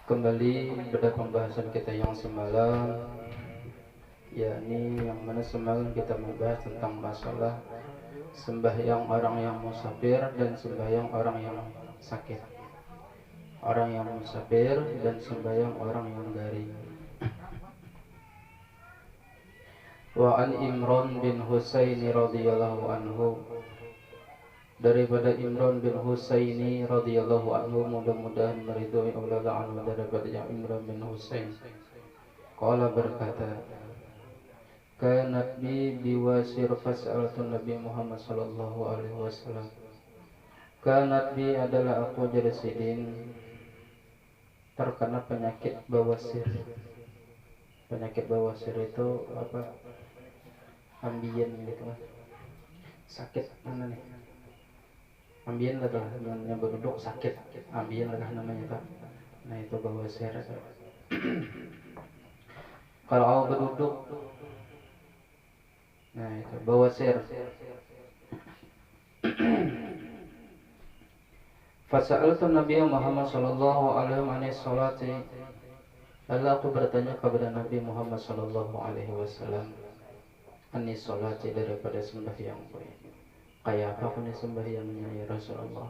Kembali pada pembahasan kita yang semalam, yakni yang mana semalam kita membahas tentang masalah sembahyang orang yang musafir dan sembahyang orang yang sakit, orang yang musafir dan sembahyang orang yang garing. Wa an Imran bin Husaini radhiyallahu anhu, daripada Imran bin Husaini radhiyallahu anhu, mudah-mudahan meridhoi Allah anhu, daripada yang Imran bin Husain qala berkata, kanat bi biwasir fas'altu Nabi Muhammad sallallahu alaihi wasallam. Kanat bi adalah aku jadi sidin terkena penyakit bawasir. Penyakit bawasir itu apa? Ambien gitu kan. Sakit mana nih? Ambien lah yang berduduk sakit. Ambien lah namanya Pak. Nah itu bawasir. Kalau awak berduduk, nah itu bawasir. Fasa'altu Nabi Muhammad sallallahu alaihi wasallam. Lalu aku bertanya kepada Nabi Muhammad sallallahu alaihi wasallam, anis salati, daripada sembahyang. Kayak apa aku nih sembahyangnya ya Rasulullah?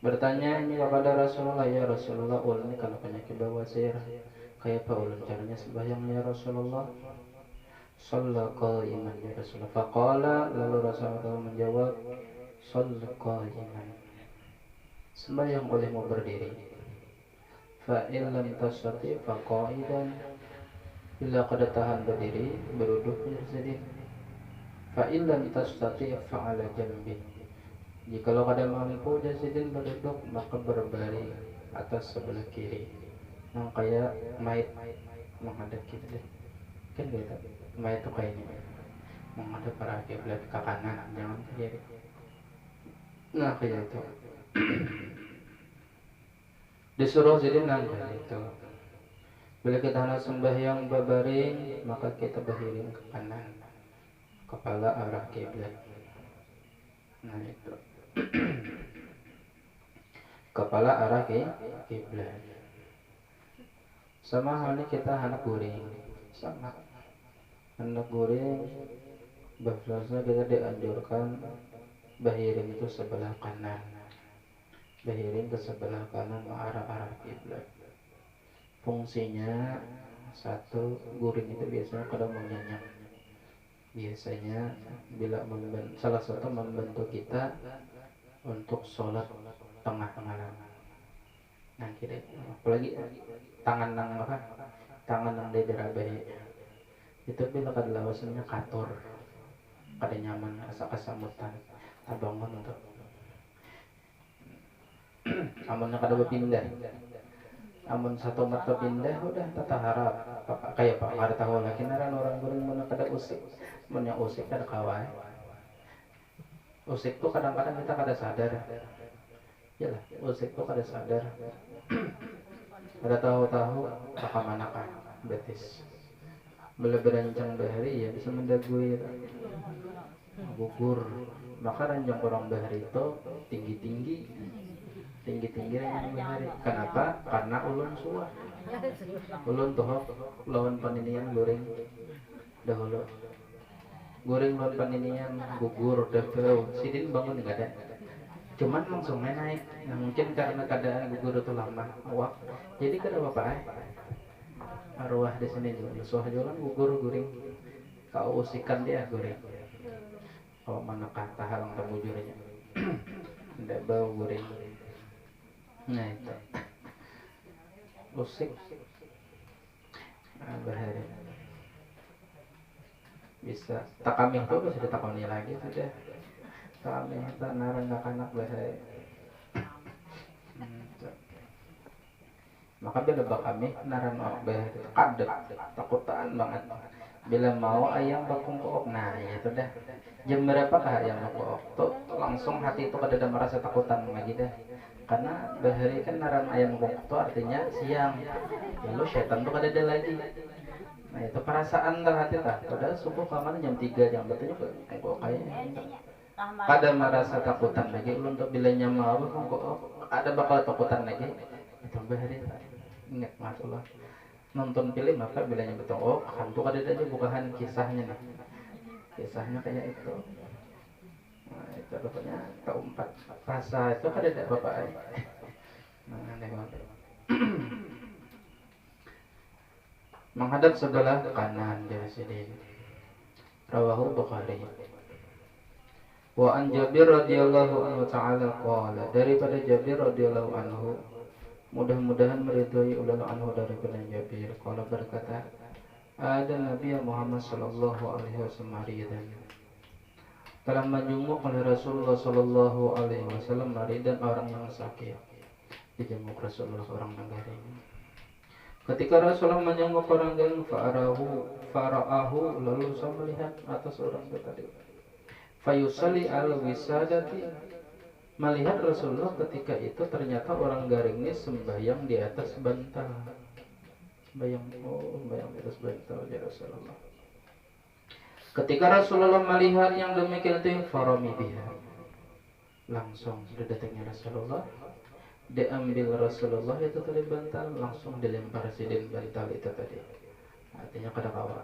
Bertanya ini kepada Rasulullah, ya Rasulullah, ulun ini kalau penyakit bawasir, kayak apa ulun caranya sembahyang ya Rasulullah? Shalla qa'iman ya Rasulullah. Faqala, lalu Rasulullah menjawab, shalla qa'iman, sembahyang olehmu berdiri. Fa in lam tastati fa qa'idan, bila kada tahan berdiri, berduduk menjadi. Fa in lam tastati fa ala janbin, jikalau kada mampu jasidin berduduk, maka berbaring atas sebelah kiri. Nah kayak mayat menghadap gitu deh, kan gitu. Mayat itu kayak ini, menghadap arah kiblat ke kanan, jangan ke kiri. Nah kayak itu. Disuruh jadi kayak itu. Bila kita hendak sembahyang berbaring, maka kita berbaring ke kanan, kepala arah kiblat. Nah itu. Kepala arah kiblat. Sama halnya kita hendak guring, sama hendak guring, bahasanya kita dianjurkan bahiring itu sebelah kanan, bahiring ke sebelah kanan arah kiblat. Fungsinya satu, guring itu biasanya kada menyenyak. Biasanya bila salah satu membantu kita untuk sholat tengah malam. Nah kira apalagi tangan nang apa? Tangan nang derabai itu bila kada lawasnya kator, kada nyaman, asa kasamutan, tabangun untuk amunnya kada berpindah. Amun satu mata pindah udah tata harap kayak pak kada tahu lagi naran orang guring mana kada usik, mana usik kada kawai. Usik tuh kadang-kadang kita kada sadar. Yalah, usik tuh kada sadar. Kada tahu-tahu apa manakah betis. Bila berancang bahari ya bisa mendagui gugur. Maka ranjang orang bahari itu tinggi-tinggi ranjang bahari. Kenapa? Karena ulun suah. Ulun toh lawan paninian goreng dahulu. Goreng lawan paninian gugur dahulu. Sidin bangun enggak ada. Cuman langsung naik. Nah, mungkin karena keadaan gugur itu lama awak. Jadi kada apa-apa. Arwah di sini juga. Suah jualan gugur guring. Kau usikan dia guring. Kalau mana kata halang terbujurnya. Ndak bau guring. Nah itu usik bahari bisa tak kami itu bisa ditakoni lagi sudah kami tak narang anak bahari. Maka bila kami narang bahari kadek takutan banget bila mau ayam bakung kook. Nah ya sudah jam berapakah ayam kook tuh langsung hati itu kada merasa takutan lagi dah. Karena bahari kan naran ayam kokok itu artinya siang, lalu setan tuh kada ada lagi. Nah itu perasaan dah hati tak. Padahal subuh kamar jam 3 jam betulnya kok kayak Kada merasa takutan lagi ulun tuh bilanya mau kok ada bakal takutan lagi itu bahari ingat masalah nonton film apa bilanya betul oh hantu kada aja bukan kisahnya nih kisahnya kayak itu. Nah, itu rupanya keempat rasa itu kada ada bapak nah, aneh banget. Menghadap sebelah kanan dari sini. Rawahu Bukhari. Wa an Jabir radhiyallahu anhu ta'ala qala daripada Jabir radhiyallahu anhu mudah-mudahan meridhai ulul anhu daripada Jabir qala berkata ada Nabi Muhammad sallallahu alaihi wasallam maridan telah menjenguk oleh Rasulullah sallallahu alaihi wasallam maridan orang yang sakit dijenguk Rasulullah orang negara ini. Ketika Rasulullah menjenguk orang yang faraahu lalu saya melihat atas orang itu tadi. Fayusali al wisadati melihat Rasulullah ketika itu ternyata orang garing ini sembahyang di atas bantal. Sembahyang di atas bantal ya Rasulullah. Ketika Rasulullah melihat yang demikian itu farami biha. Langsung datangnya Rasulullah diambil Rasulullah itu tadi bantal langsung dilempar sidin bantal itu tadi artinya kada kawal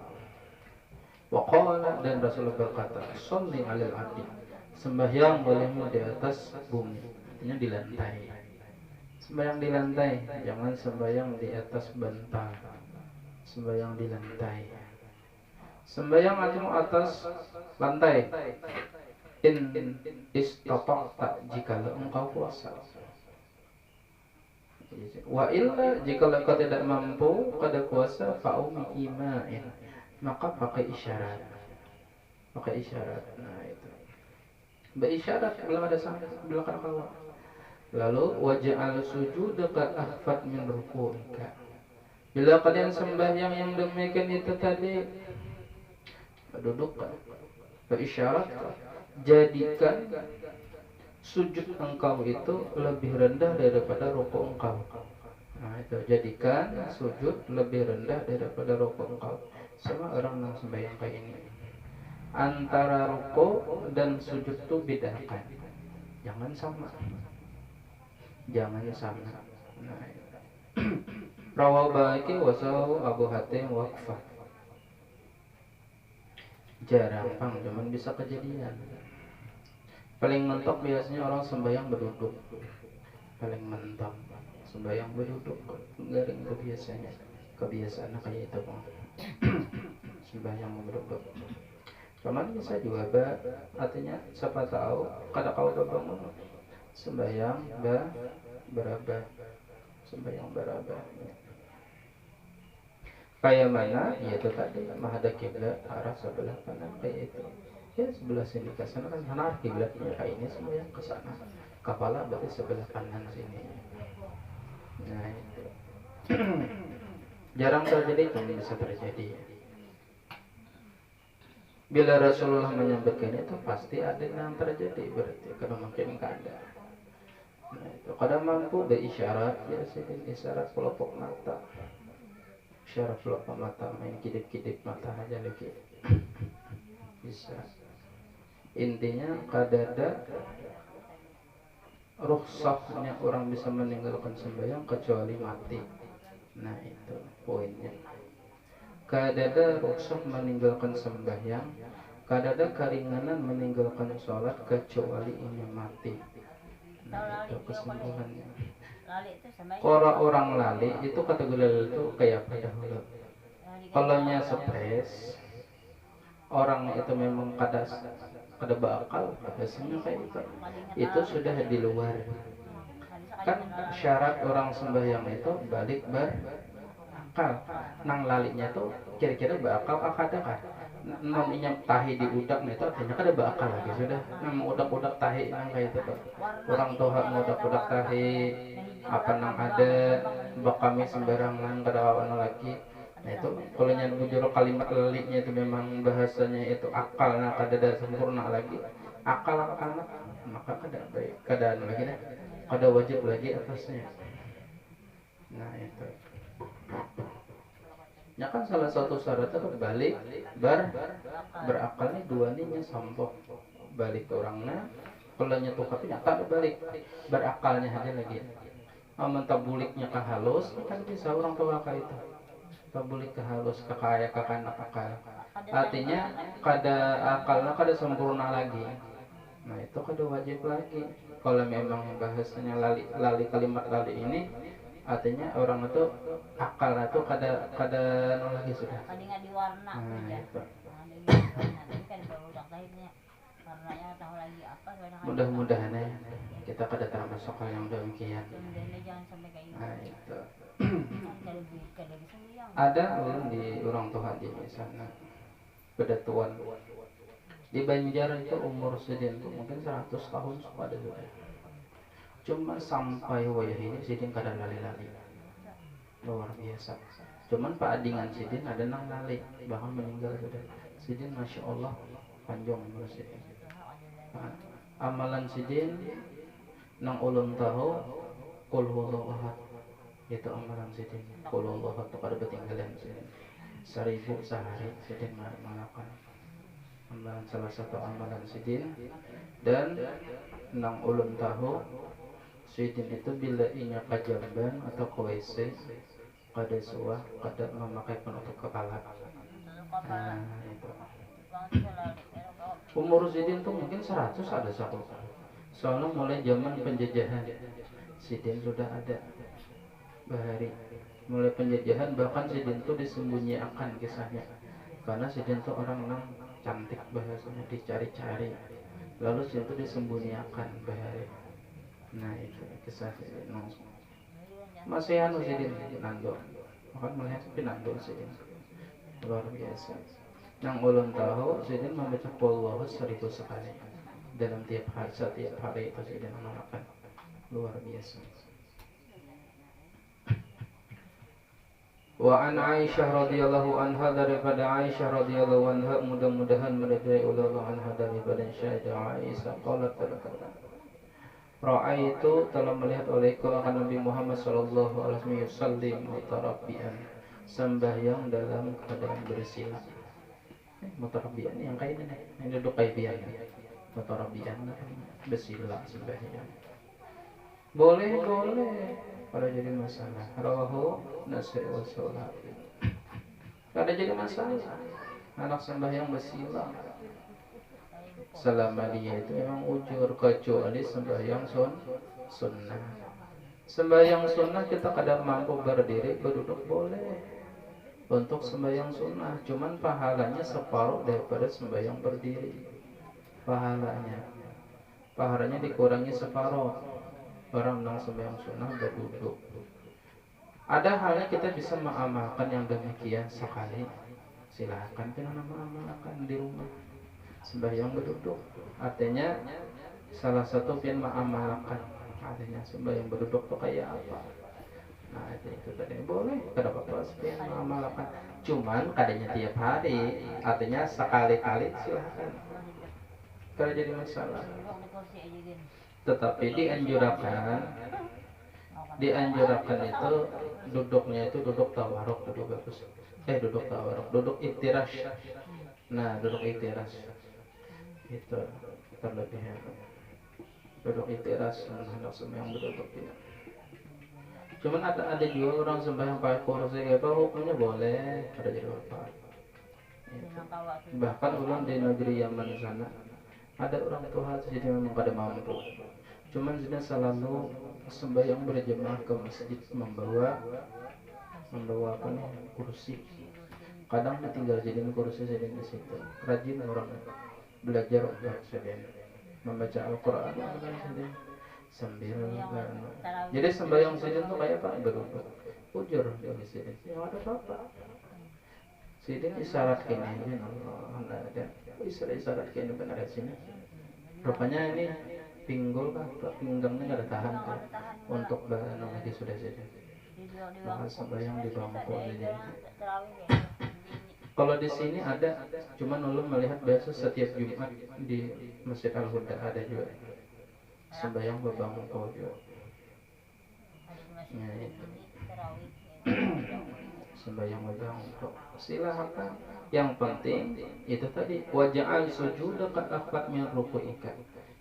waqala dan Rasulullah berkata sholli alal ardi sembahyang bolehmu di atas bumi artinya di lantai sembahyang di lantai jangan sembahyang di atas bantal sembahyang di lantai sembahyang atas lantai in istata'ta jika engkau kuasa wa illa jika engkau tidak mampu kada kuasa fa'umi ima'in maka pakai isyarat nah itu berisyarat belum ada sampai belakang kawal lalu waja'al sujudaka ahfad min ruku'ika bila kalian sembahyang yang demikian itu tadi duduk berisyarat jadikan sujud engkau itu lebih rendah daripada rukuk engkau. Nah itu jadikan sujud lebih rendah daripada rukuk engkau. Sama orang yang sembahyang kayak ini. Antara rukuk dan sujud itu bedakan. Jangan sama. Nah, Rawahu Baiki wasahu Abu Hatim waqfah. Jarang cuman bisa kejadian. Paling mentok biasanya orang sembahyang berduduk. Paling mentok sembahyang berduduk. Garing itu biasanya. Kebiasaan kayak itu bang. Sembahyang berduduk. Cuman bisa juga artinya siapa tahu kada kau bangun sembahyang berabah. Sembahyang berabah. Kayak mana? Yaitu tadi menghadap kiblat arah sebelah kanan kayak itu. Ya sebelah sini ke sana kan sana kiblatnya kayak ini semua yang ke sana. Kepala berarti sebelah kanan sini. Nah itu. Jarang terjadi, tapi bisa terjadi. Bila Rasulullah menyampaikan itu pasti ada yang terjadi berarti kalau mungkin ada. Nah itu kadang mampu berisyarat ya sedikit isyarat pelopok mata. Isyarat pelopok mata main kidip-kidip mata aja lagi. Bisa. Intinya kadada rukhsahnya orang bisa meninggalkan sembahyang kecuali mati. Nah itu poinnya. Kadada rukhsah meninggalkan sembahyang, kadada keringanan meninggalkan sholat kecuali ini mati. Nah itu kesimpulannya. Orang lali itu kategori lali itu kayak apa dahulu. Kalau nya stres, orang itu memang kada bakal biasanya kayak itu sudah di luar kan syarat orang sembahyang itu balik berakal nang lalinya tuh kira-kira bakal kada kan namanya tahi di udak itu artinya kada bakal lagi sudah memang udak-udak tahi nang kayak itu orang toha udak-udak tahi apa nang ada bakami sembarangan kada awan lagi. Nah itu kalau yang bujur kalimat leliknya itu memang bahasanya itu akal nah kada sempurna lagi akal maka kada baik kada lagi dah kada wajib lagi atasnya. Nah itu ya kan salah satu syaratnya balik berakal nih dua nih sampok balik ke orangnya kalau nyetuk tapi nyata balik berakalnya aja lagi aman tabuliknya ke halus kan bisa orang tua kayak itu tabulik ke halus ke kaya ke kanak akal artinya kada akalnya kada sempurna lagi. Nah itu kada wajib lagi kalau memang bahasanya lali, lali kalimat lali ini artinya orang itu akal itu kada kada lagi sudah kadang diwarna nah itu tapi kan barudak lahirnya warnanya tahu lagi apa mudah-mudahan ya kita kada termasuk hal yang demikian. jangan sampai kayak gitu. Nah itu Kada bisa bilang ada ulun di orang tua di sana kedatuan di Banjar itu umur sidin itu mungkin 100 tahun pada sudah cuma sampai wayah ini sidin kada lali-lali luar biasa cuman Pak Adingan sidin ada nang lali bahkan meninggal sudah sidin masya Allah panjang umur sidin. Nah, amalan sidin nang ulun tahu qul huwallahu ahad itu amalan sidin qul huwallahu ahad kada ketinggalan sidin 1000 sehari sidin melakukan amalan salah satu amalan sidin dan nang ulun tahu sidin itu bila inya kajamban atau ke WC kada suah kada memakai penutup kepala. Nah itu umur sidin tuh mungkin 100 ada satu soalnya mulai zaman penjajahan sidin sudah ada bahari mulai penjajahan bahkan sidin tuh disembunyikan kisahnya karena sidin tuh orang nang cantik bahasanya dicari-cari lalu sidin tuh disembunyikan bahari. Nah itu kisah sidin masih anu sidin nando makan melihat pinando sidin luar biasa yang ulun tahu sidin membaca qul 1000 sekali dalam setiap hari itu sidin mengamalkan luar biasa. Wa an Aisyah radhiyallahu anha daripada Aisyah radhiyallahu anha mudah-mudahan meridai Allah anha daripada Sayyidah Aisyah qalat berkata Ra'aitu telah melihat olehku akan Nabi Muhammad sallallahu alaihi wasallam mutarabbian sembahyang dalam keadaan bersila. Mutarabbian yang kayak ini yang duduk kayak bian mutarabbian bersila sembahyang boleh pada jadi masalah rawahu Nasai wa Salat kada jadi masalah anak sembahyang bersila selama dia itu memang ujur kecuali sembahyang sunnah sembahyang sunnah kita kadang mampu berdiri berduduk boleh untuk sembahyang sunnah cuman pahalanya separuh daripada sembahyang berdiri pahalanya dikurangi separuh orang yang sembahyang sunnah berduduk ada halnya kita bisa mengamalkan yang demikian sekali silahkan kita mengamalkan di rumah sembahyang berduduk artinya salah satu yang mengamalkan artinya sembahyang berduduk itu kayak apa nah itu tadi boleh kada apa-apa yang mengamalkan cuman kadanya tiap hari artinya sekali-kali silahkan kada jadi masalah tetapi dianjurkan itu duduknya itu duduk tawaruk duduk bagus duduk tawaruk duduk iftirash nah duduk iftirash itu terlebih duduk iftirash hendak sembahyang berduduk tidak cuman ada juga orang sembahyang pakai kursi apa hukumnya boleh ada jadi apa bahkan ulang di negeri Yaman sana ada orang tua jadi memang kada mampu cuman sudah selalu sembahyang berjemaah ke masjid membawa apa nih kursi kadang tinggal jadi kursi jadi di situ rajin orang belajar jadi membaca Al-Quran sambil jadi sembahyang sidin tuh kayak apa berduduk ujur dari sidin ya ada apa sidin isyarat kini aja Allah ada isyarat kini benar di sini rupanya ini pinggul kah pinggangnya nggak ada tahan kan untuk bahan lagi sudah sidin maka sembahyang di bangku jadi kalau di sini ada cuman ulun melihat biasa setiap Jumat di Masjid Al-Huda ada juga sembahyang berbangku juga ya, itu. Sembahyang berbangku silahkan Yang penting itu tadi waja'al sujudaka akbar min ruku'ika.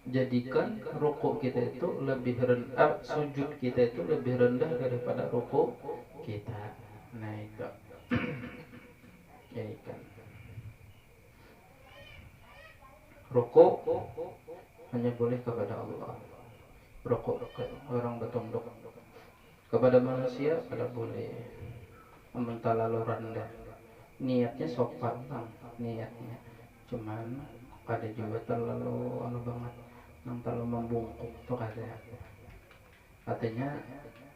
Jadikan rukuk kita itu lebih rendah, sujud kita itu lebih rendah daripada rukuk kita. Nah itu. Jadikan rukuk hanya boleh kepada Allah. Rukuk orang bertunduk kepada manusia tidak boleh. Mentah lalu rendah. Niatnya sopan lah, niatnya. Cuman ada juga terlalu banget, yang terlalu membungkuk tuh katanya. Artinya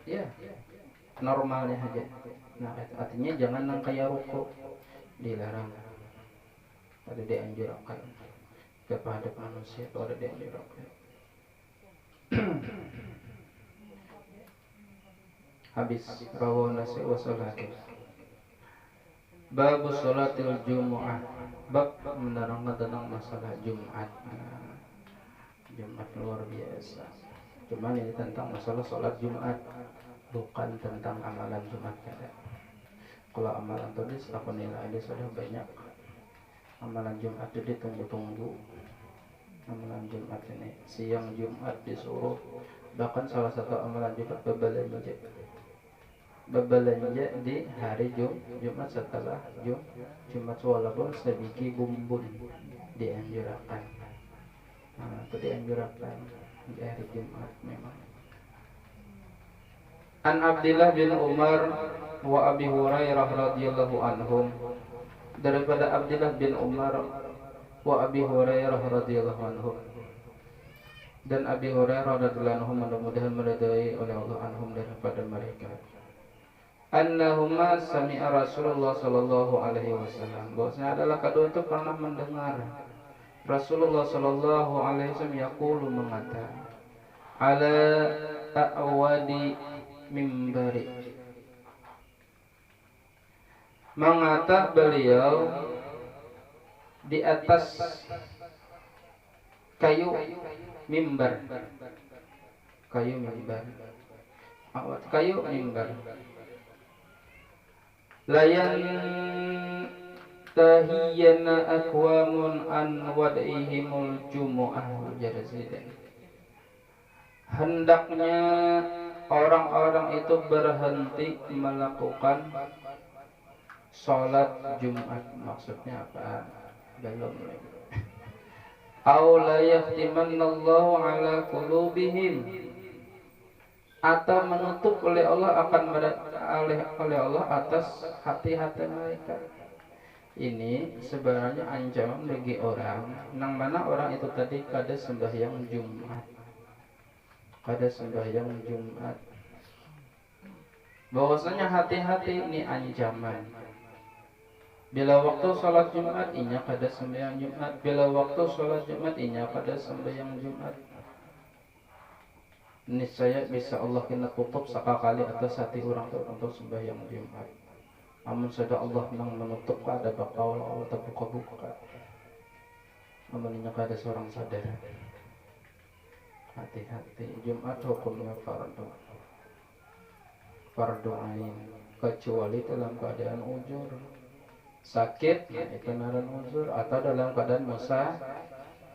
ya normalnya aja. Nah artinya jangan yang kayak rukuk, dilarang. Ada dianjurkan kepada manusia, itu ada dianjurkan. Habis rawahu Nasi wa Salatu. Bab sholatil Jumu'ah. Bab menerangkan tentang masalah Jumat. Jumat luar biasa. Cuman ini tentang masalah sholat Jumat, bukan tentang amalan Jumat kada. Kalau amalan tadi aku nilai ada sudah banyak. Amalan Jumat itu ditunggu-tunggu. Amalan Jumat ini siang Jumat disuruh. Bahkan salah satu amalan Jumat berbelanja di hari Jumat setelah Jumat, walaupun sedikit bumbun dianjurkan. Nah, itu dianjurkan di hari Jumat memang. An Abdillah bin Umar wa Abi Hurairah radhiyallahu anhum, daripada Abdillah bin Umar wa Abi Hurairah radhiyallahu anhum, dan Abi Hurairah radhiyallahu anhum, mudah-mudahan meridai oleh Allah anhum daripada mereka. Annahuma sami'a Rasulullah sallallahu alaihi wasallam, bahwasanya adalah kedua itu pernah mendengar Rasulullah sallallahu alaihi wasallam yaqulu, mengatakan, ala a'wadi mimbari, mengata beliau di atas kayu mimbar, kayu mimbar, kayu mimbar. Layan tahiyana akwamun an wad'ihimul jumu'ah jarziden. Hendaknya orang-orang itu berhenti melakukan sholat Jumat. Maksudnya apa? Belum lagi. Aw la yahtimannallahu ala qulubihim, atau menutup oleh Allah oleh Allah atas hati-hati mereka. Ini sebenarnya ancaman bagi orang yang mana orang itu tadi kada sembahyang Jumat, bahwasanya hati-hati ini ancaman. Bila waktu sholat Jumat inya kada sembahyang Jumat, bila waktu sholat Jumat inya kada sembahyang Jumat, niscaya bisa Allah kena tutup sekali atas hati orang itu untuk sembahyang Jumat. Namun sudah Allah yang menutup, ada bakal Allah terbuka-buka. Namun ini ada seorang sadar. Hati-hati, Jumat hukumnya fardu ain, kecuali dalam keadaan uzur, sakit, itu naran uzur, atau dalam keadaan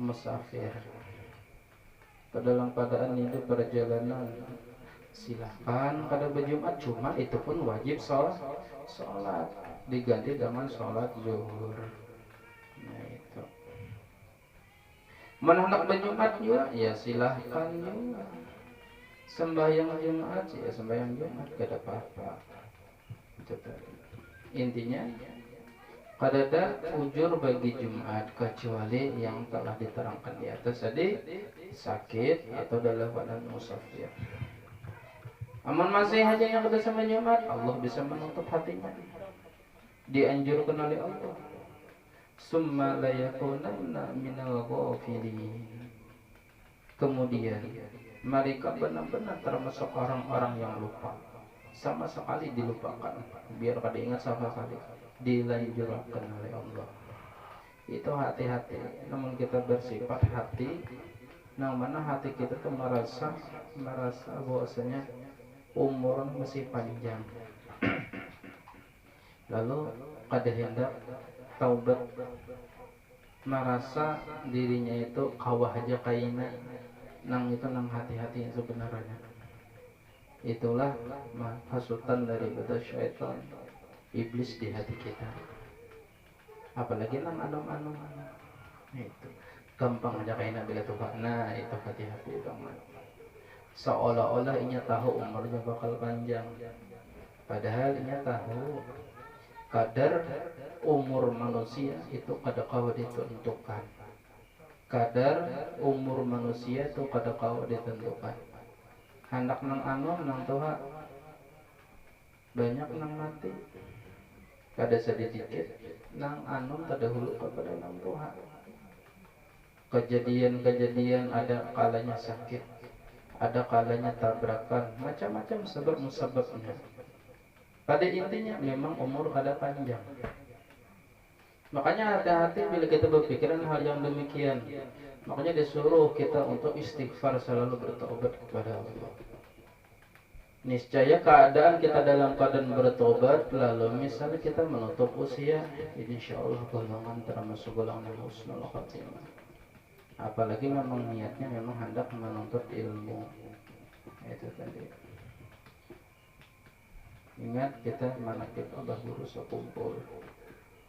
musafir. Dalam keadaan hidup perjalanan, silakan pada berjumat, cuma itu pun wajib sholat diganti dengan sholat zuhur. Nah itu. Menolak berjumat juga, ya silahkan juga. Sembahyang Jumat, ya sembahyang Jumat, tidak apa-apa. Intinya kada ada ujur bagi Jumat kecuali yang telah diterangkan di atas tadi, sakit atau dalam keadaan musafir. Aman masih aja yang kada sama Jumat, Allah bisa menutup hatinya. Dianjurkan oleh Allah. Summa la yakunanna minal ghafilin. Kemudian mereka benar-benar termasuk orang-orang yang lupa, sama sekali dilupakan, biar kada ingat sama sekali. Dilanjurkan oleh Allah. Itu hati-hati. Namun kita bersifat hati, yang mana hati kita tuh merasa bahwasanya umur masih panjang. Lalu kada hendak taubat, merasa dirinya itu kawah aja kaina, nang itu nang hati-hati yang sebenarnya. Itulah hasutan daripada syaitan iblis di hati kita. Apalagi nang anom-anom itu gampang aja kaina bila Tuhan. Nah itu hati-hati banget. Seolah-olah inya tahu umurnya bakal panjang, padahal inya tahu kadar umur manusia itu kada kau ditentukan. Kadar umur manusia itu kada kau ditentukan. Hendak nang anom nang Tuhan banyak nang mati, kada sedikit nang anom kada hulu kepada nang Tuhan. Kejadian-kejadian ada kalanya sakit, ada kalanya tabrakan, macam-macam sebab-musababnya. Pada intinya memang umur kada panjang. Makanya hati-hati bila kita berpikiran hal yang demikian. Makanya disuruh kita untuk istighfar, selalu bertobat kepada Allah. Niscaya keadaan kita dalam keadaan bertobat, lalu misalnya kita menutup usia, insya Allah golongan termasuk golongan husnul khatimah. Apalagi memang niatnya memang hendak menuntut ilmu. Itu tadi. Ingat kita manakib Abah Guru sekumpul.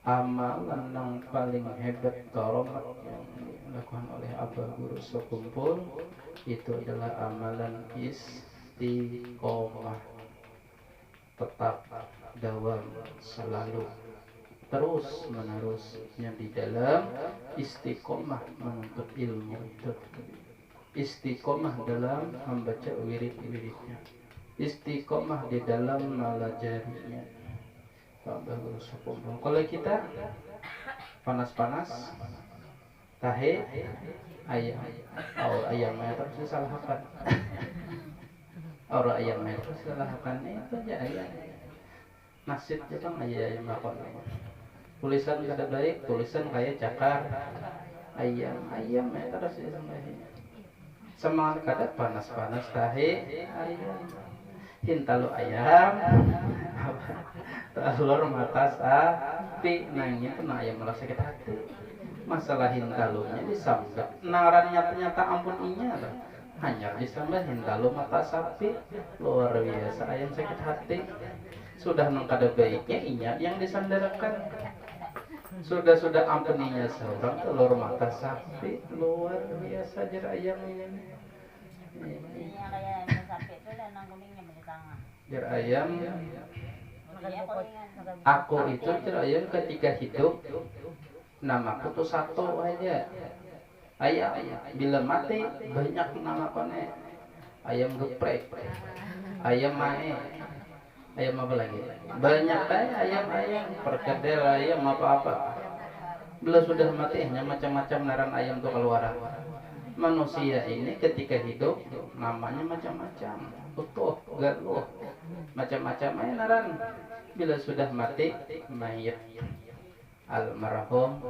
Amalan yang paling hebat karomat yang dilakukan oleh Abah Guru sekumpul itu adalah amalan istiqomah, tetap dawam selalu terus menerusnya di dalam istiqomah menuntut ilmu itu. Istiqomah dalam membaca wirid-wiridnya, istiqomah di dalam melajarinya. Kalau kita panas-panas tahe ayam, ayamnya terus disalahkan, orang ayamnya terus disalahkan, itu aja ayam. Nasib Jepang ayam makan. Tulisan kada baik, tulisan kayak cakar, ayam terus disalahkan. Semangat kada panas-panas tahe ayam. Hintalu ayam, telur mata sapi, nanya itu ayam malah sakit hati. Masalah hintalunya disambut, narannya ternyata ampun inya lah. Hanya disambut hintalu mata sapi, luar biasa ayam sakit hati. Sudah nengkada baiknya inya yang disandarkan. Sudah ampuninya seorang telur mata sapi, luar biasa jar ayam ini. Iya kayak sapi itu dan nang kuningnya di tangan. Jar ayam. Aku itu jar ayam ketika hidup namaku tuh satu aja. Ayam bila mati banyak nama kone. Ayam geprek, ayam mae, ayam apa lagi? Banyak ayam perkedel ayam apa. Bila sudah mati hanya macam-macam naran ayam tuh keluaran. Manusia ini ketika hidup namanya macam-macam, utuh, galuh, macam-macam naran. Bila sudah mati mayit, almarhum,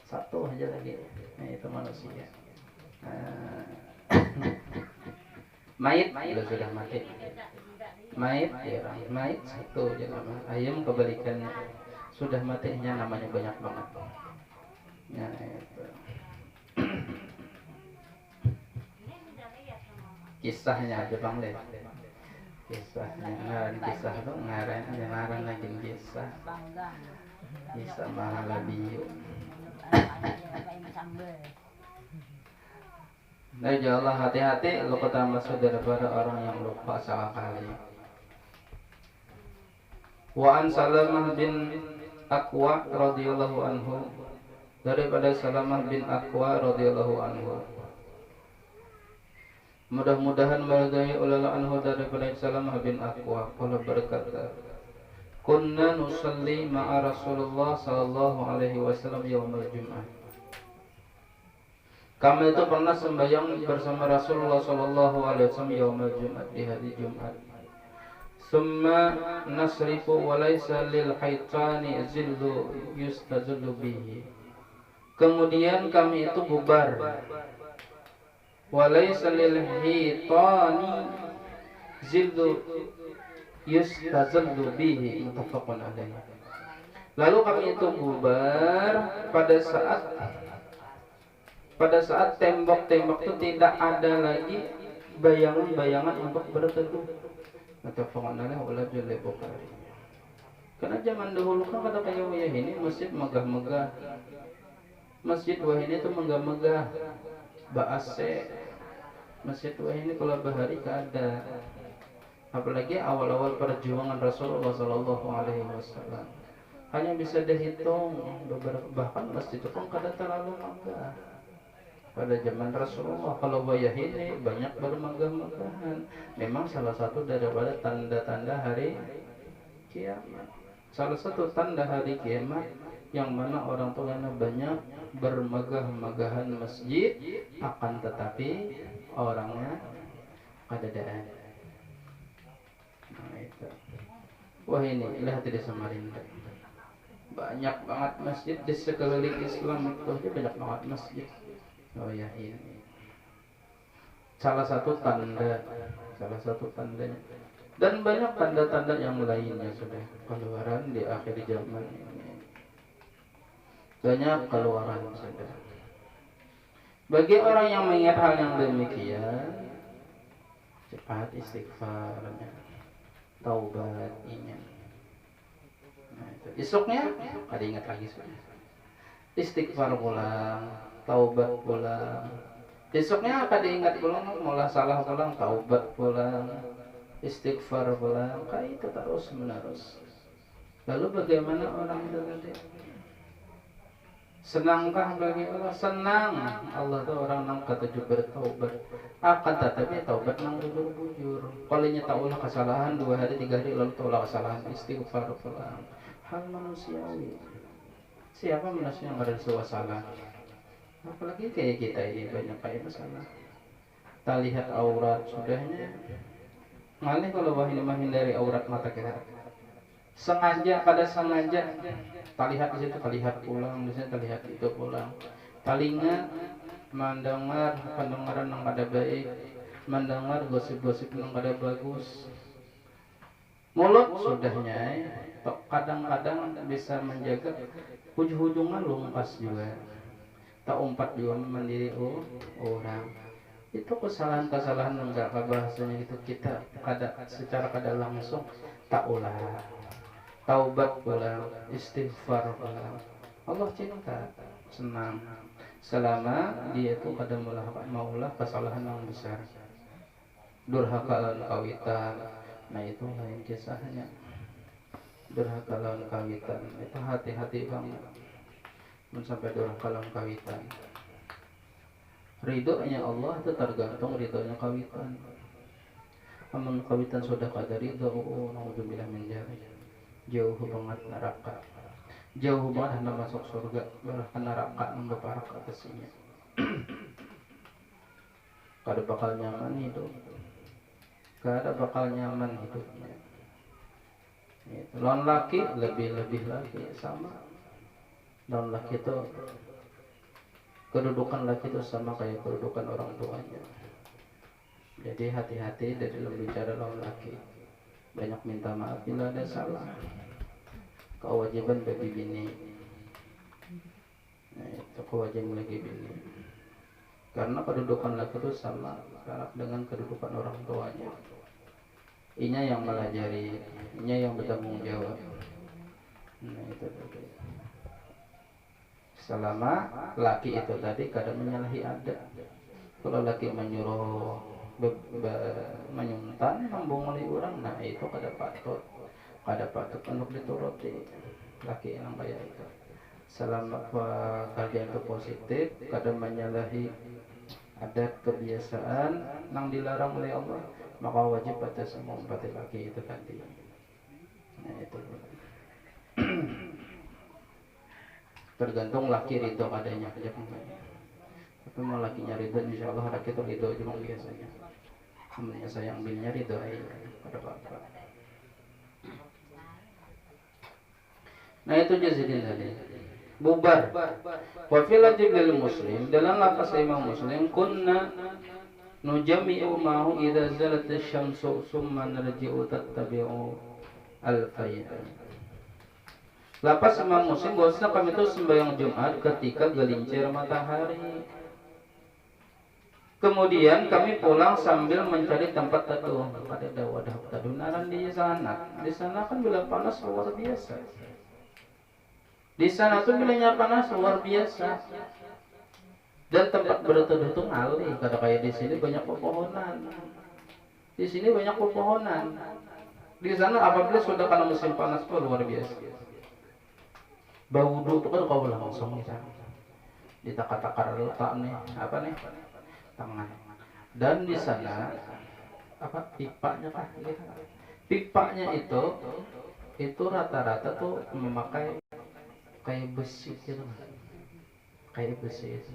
satu aja lagi, itu manusia. Mayit bila sudah mati, mayit satu aja nama. Ayam kebalikannya, sudah matinya namanya banyak banget. Nah, itu. Kisahnya aja bang deh, kisahnya ngaran kisah tuh ngaran lagi kisah Mahalabiyu. Nah ya Allah, hati-hati lo kata masuk daripada orang yang lupa salah kali. Wa an Salamah bin Aqwa radhiyallahu anhu, daripada Salamah bin Aqwa radhiyallahu anhu. Mudah-mudahan meridai oleh anhu daripada Salamah bin Aqwa, qala berkata, kunna nusalli ma'a Rasulullah sallallahu alaihi wasallam yaumul Jum'ah. Kami itu pernah sembahyang bersama Rasulullah sallallahu alaihi wasallam yaumul Jum'ah, di hari Jumat. Summa nasrifu wa laysa lil haitani zillu yustazillu bihi. Kemudian kami itu bubar. Walaysa lil hitani zillu yustazallu bihi, muttafaqun alaih. Lalu kami itu bubar pada saat tembok-tembok itu tidak ada lagi bayangan-bayangan untuk berteduh. Natafaqanallah wala jalla Bukhari. Karena zaman dahulu kan kata kayak wayah ini masjid megah-megah. Masjid wah ini tuh megah-megah. Ba-AC. Masjid wah ini kalau bahari ada. Apalagi awal-awal perjuangan Rasulullah Sallallahu Alaihi Wasallam. Hanya bisa dihitung beberapa, bahkan masjid itu pun kada terlalu megah. Pada zaman Rasulullah kalau wayah ini banyak bermegah-megahan. Memang salah satu daripada tanda-tanda hari kiamat. Salah satu tanda hari kiamat yang mana orang tuanya banyak bermegah-megahan masjid, akan tetapi orangnya kadadaan. Nah itu. Wah ini lihat di Samarinda. Banyak banget masjid di sekeliling Islam itu aja banyak banget masjid. Oh ya ini salah satu tandanya, dan banyak tanda-tanda yang lainnya sudah keluaran di akhir zaman ini. Banyak keluaran sudah. Bagi orang yang mengingat hal yang demikian, cepat istighfarnya, taubatnya. Nah, itu. Esoknya ada ingat lagi sudah. Istighfar pulang, taubat pulang. Besoknya akan diingat pulang, mulai salah pulang, taubat pulang, istighfar pulang, kayak itu terus menerus. Lalu bagaimana orang itu tadi? Senangkah bagi Allah? Senang. Allah itu orang nang ketujuh bertaubat. Akan tetapi taubat nang bujur-bujur. Kalau nyata ulah kesalahan 2 hari 3 hari lalu taulah kesalahan, istighfar pulang. Hal manusiawi. Siapa manusia yang ada salah? Apalagi kayak kita ini banyak kayak masalah. Tak lihat aurat sudahnya. Ngalih kalau wahini menghindari aurat mata kita. Sengaja pada sengaja. Tak lihat di situ, tak lihat pulang, di sini tak lihat itu pulang. Telinga mendengar pendengaran yang ada baik, mendengar gosip-gosip yang ada bagus. Mulut sudahnya, kadang-kadang bisa menjaga ujung-ujungnya lumpas juga. Tak umpat juga mandiri orang. Itu kesalahan-kesalahan enggak bahasanya itu kita secara kada langsung tak ulah. Taubat pulang, istighfar pulang. Allah cinta, senang. Selama dia itu kada maulah kesalahan yang besar. Durhaka lawan kawitan. Nah itu lain kisahnya. Durhaka lawan kawitan. Itu hati-hati banget. Sampai durhaka lawan kawitan. Ridhonya Allah itu tergantung ridhonya kawitan. Amun kawitan sudah kada ridho, naudzubillah min dzalik. Jauh banget neraka. Jauh banget hendak masuk surga, bahkan neraka nang beparak atasnya. Kada bakal nyaman hidup. Kada bakal nyaman hidupnya. Lawan laki lebih-lebih lagi sama. Dan laki itu kedudukan laki itu sama kayak kedudukan orang tuanya. Jadi hati-hati dari dalam bicara lawan laki. Banyak minta maaf bila ada salah. Kewajiban bagi bini. Nah, itu kewajiban bagi bini. Karena kedudukan laki itu sama dengan kedudukan orang tuanya. Inya yang melajari, inya yang bertanggung jawab. Nah, itu tadi. Selama laki itu tadi kadang menyalahi adat. Kalau laki menyuruh menyuntan membunguli orang, nah itu kada patut untuk dituruti. Laki yang kayak itu selama kalian itu positif, kadang menyalahi adat kebiasaan yang dilarang oleh Allah, maka wajib atas semua empati laki itu tadi. Nah itu tergantung laki ridho padanya aja pokoknya. Tapi mau lakinya ridho, insya Allah laki itu ridho cuma biasanya. Namanya sayang bininya ridho aja pada bapak. Nah itu jazidin tadi. Bubar. Wa fil lil muslim dalam lafaz Imam Muslim kunna nujami'u ma'hu idza zalat asy-syamsu summa narji'u tattabi'u al-fayda. Lapas Imam Muslim bahwasanya kami itu sembahyang Jumat ketika gelincir matahari. Kemudian kami pulang sambil mencari tempat teduh. Ada wadah teduh di sana. Di sana kan bila panas luar biasa. Di sana tuh bilanya panas luar biasa. Dan tempat berteduh itu ngalih. Kada kayak di sini banyak pepohonan. Di sini banyak pepohonan. Di sana apabila sudah kena musim panas itu luar biasa. Bau wudhu itu kan kau langsung di sana. Ditakar-takar letak nih, apa nih? Tangan. Dan di sana apa pipanya kah? Pipanya itu rata-rata tuh memakai kayak besi gitu, kayak besi itu.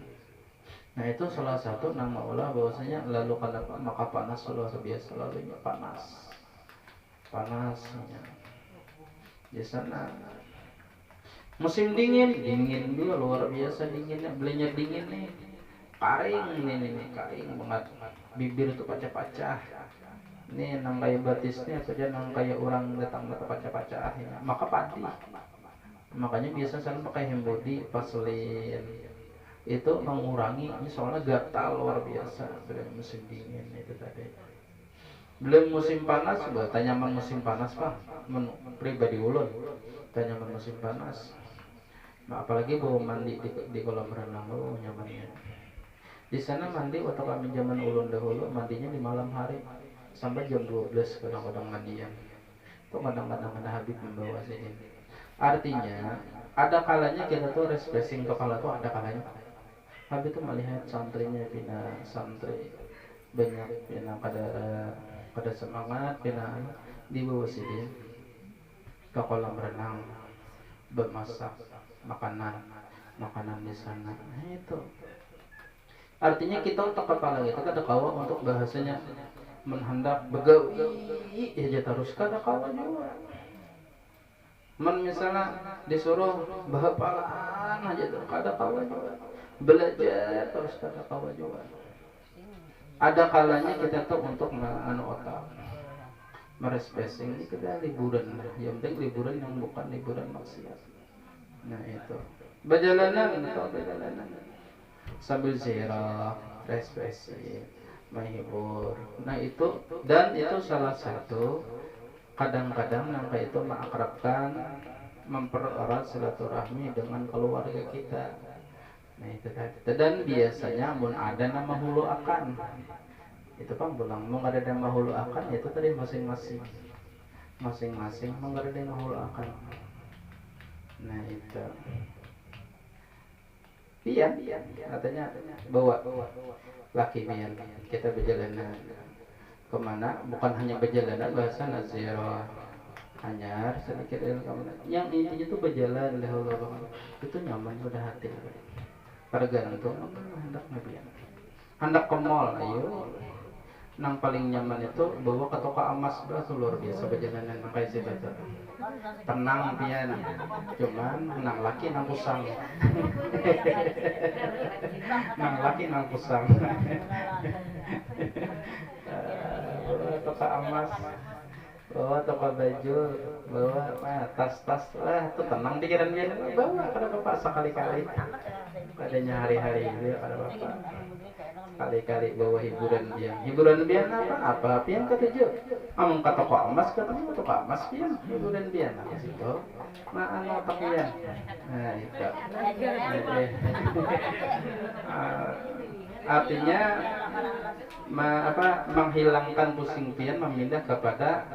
Nah itu salah satu nama Allah bahwasanya lalu kenapa maka panas luar biasa, lalunya panasnya di sana. Musim dingin juga luar biasa dinginnya, belinya dingin nih. Karing nih karing banget, bibir itu pacah-pacah. Ini nang kayak batisnya saja nang kayak orang datang mata pacah-pacah ya. Maka padi. Makanya biasa saya pakai hembody, vaselin. Itu mengurangi, ini soalnya gatal luar biasa bila musim dingin itu tadi. Belum musim panas, tanya musim panas Pak, pribadi ulun. Tanya musim panas. Nah, apalagi bawa mandi di kolam renang nyamannya. Di sana mandi waktu kami zaman ulun dahulu mandinya di malam hari sampai jam 12 kadang-kadang mandian. Itu kadang-kadang ada Habib membawa sini. Artinya ada kalanya kita tuh refreshing kepala tuh ada kalanya. Habib tuh melihat santrinya bina santri banyak bina pada semangat bina dibawa sini ke kolam renang bermasak makanan di sana. Nah, itu artinya kita otak kepala kita kada kawa untuk bahasanya menhendak begawi aja terus kada kawa juga. Misalnya disuruh bahapalan aja tuh kada kawa juga. Belajar terus kada kawa juga. Ada kalanya kita tuh untuk otak merespesing ini kita liburan. Yang penting liburan yang bukan liburan maksiat. Nah itu berjalanan sambil ziarah, refreshing, menghibur. Nah itu dan itu salah satu kadang-kadang yang kayak itu mengakrabkan, mempererat silaturahmi dengan keluarga kita. Nah itu tadi. Dan biasanya mun ada nama hulu akan itu Pak bilang mau ada nama hulu akan itu tadi masing-masing mau ada nama hulu akan. Nah itu pian katanya bawa laki pian kita berjalanan kemana, bukan hanya berjalanan bahasa nazirah hanya sedikit yang intinya tuh berjalan itu nyaman pada hati tergantung hendak nabian hendak ke mall ayo nang paling nyaman itu bawa ke toko emas tuh luar biasa perjalanan kayak sih betul tenang pian cuman nang laki nang pusang nang laki nang pusang bawa toko emas bawa toko baju bawa tas-tas lah tuh tenang pikiran dia bawa kada bapak sekali-kali adanya hari-hari itu ada bapak kali-kali bawa hiburan bian apa pian ketujuh among ke toko emas ketemu toko emas pian hiburan bian apa sih tuh mana pakian nah itu artinya menghilangkan pusing pian memindah kepada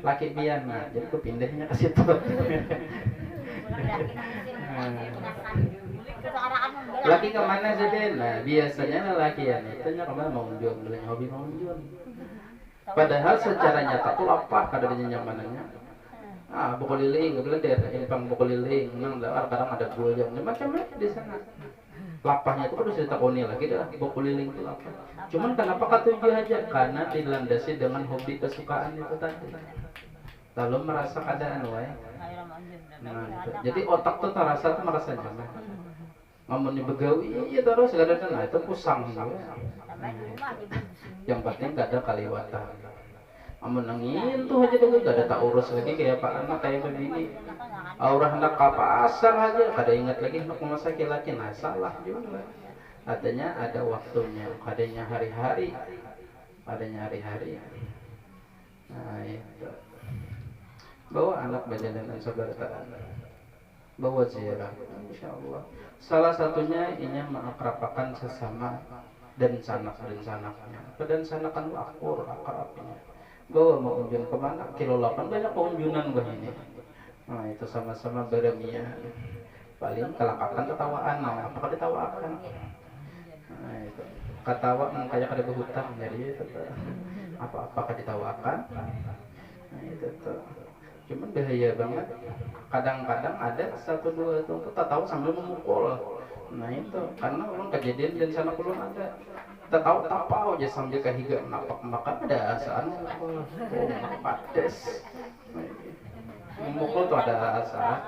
laki pian. Nah jadi kepindahnya ke situ. Laki kemana sih Den? Nah biasanya lelakian itu kemana mau unjun, beli hobi mau unjun. Padahal secara nyata tuh lapar kada nyamanannya. Buku liling, belajar, impang buku liling, nang kadang ada 2 jam, macam-macam di sana. Lapahnya itu harus ditakoni lagi dah, buku liling itu lapar. Cuman kenapa ketujuh aja? Karena dilandasi dengan hobi kesukaan itu tadi. Lalu merasa keadaan wae. Nah, itu. Jadi otak tuh terasa tuh merasa nyaman. Ngomongnya begawi, iya terus gak ada itu pusang juga. Yang penting gak ada kaliwatan. amun nangin tuh aja tuh gak ada tak urus lagi kayak pak anak kayak begini. Aurah hendak ke pasar aja, kada ingat lagi hendak memasak laki, nah salah juga. Katanya ada waktunya, adanya hari-hari, adanya hari-hari. Nah itu. Bawa anak berjalan sabartaan, bawa ziarah, insya Allah. Salah satunya ini mengakrapakan sesama dan sanak-sanaknya. Dan sanakan akrabnya. Bawa mau unjun kemana? Kilo 8 banyak pengunjunan begini. Nah itu sama-sama beremiah. Paling kelakakan ketawaan, nah apa ditawakan? Nah itu ketawa kayak ada berhutang, jadi itu apa ditawakan? Nah itu tuh. Cuman bahaya banget. Kadang-kadang ada satu dua itu tak tahu sambil memukul. Nah itu karena orang kejadian dan sana belum ada. Tak tahu tapau aja sambil kehiga napak makan ada asaan. Oh pates. Memukul tuh ada asa.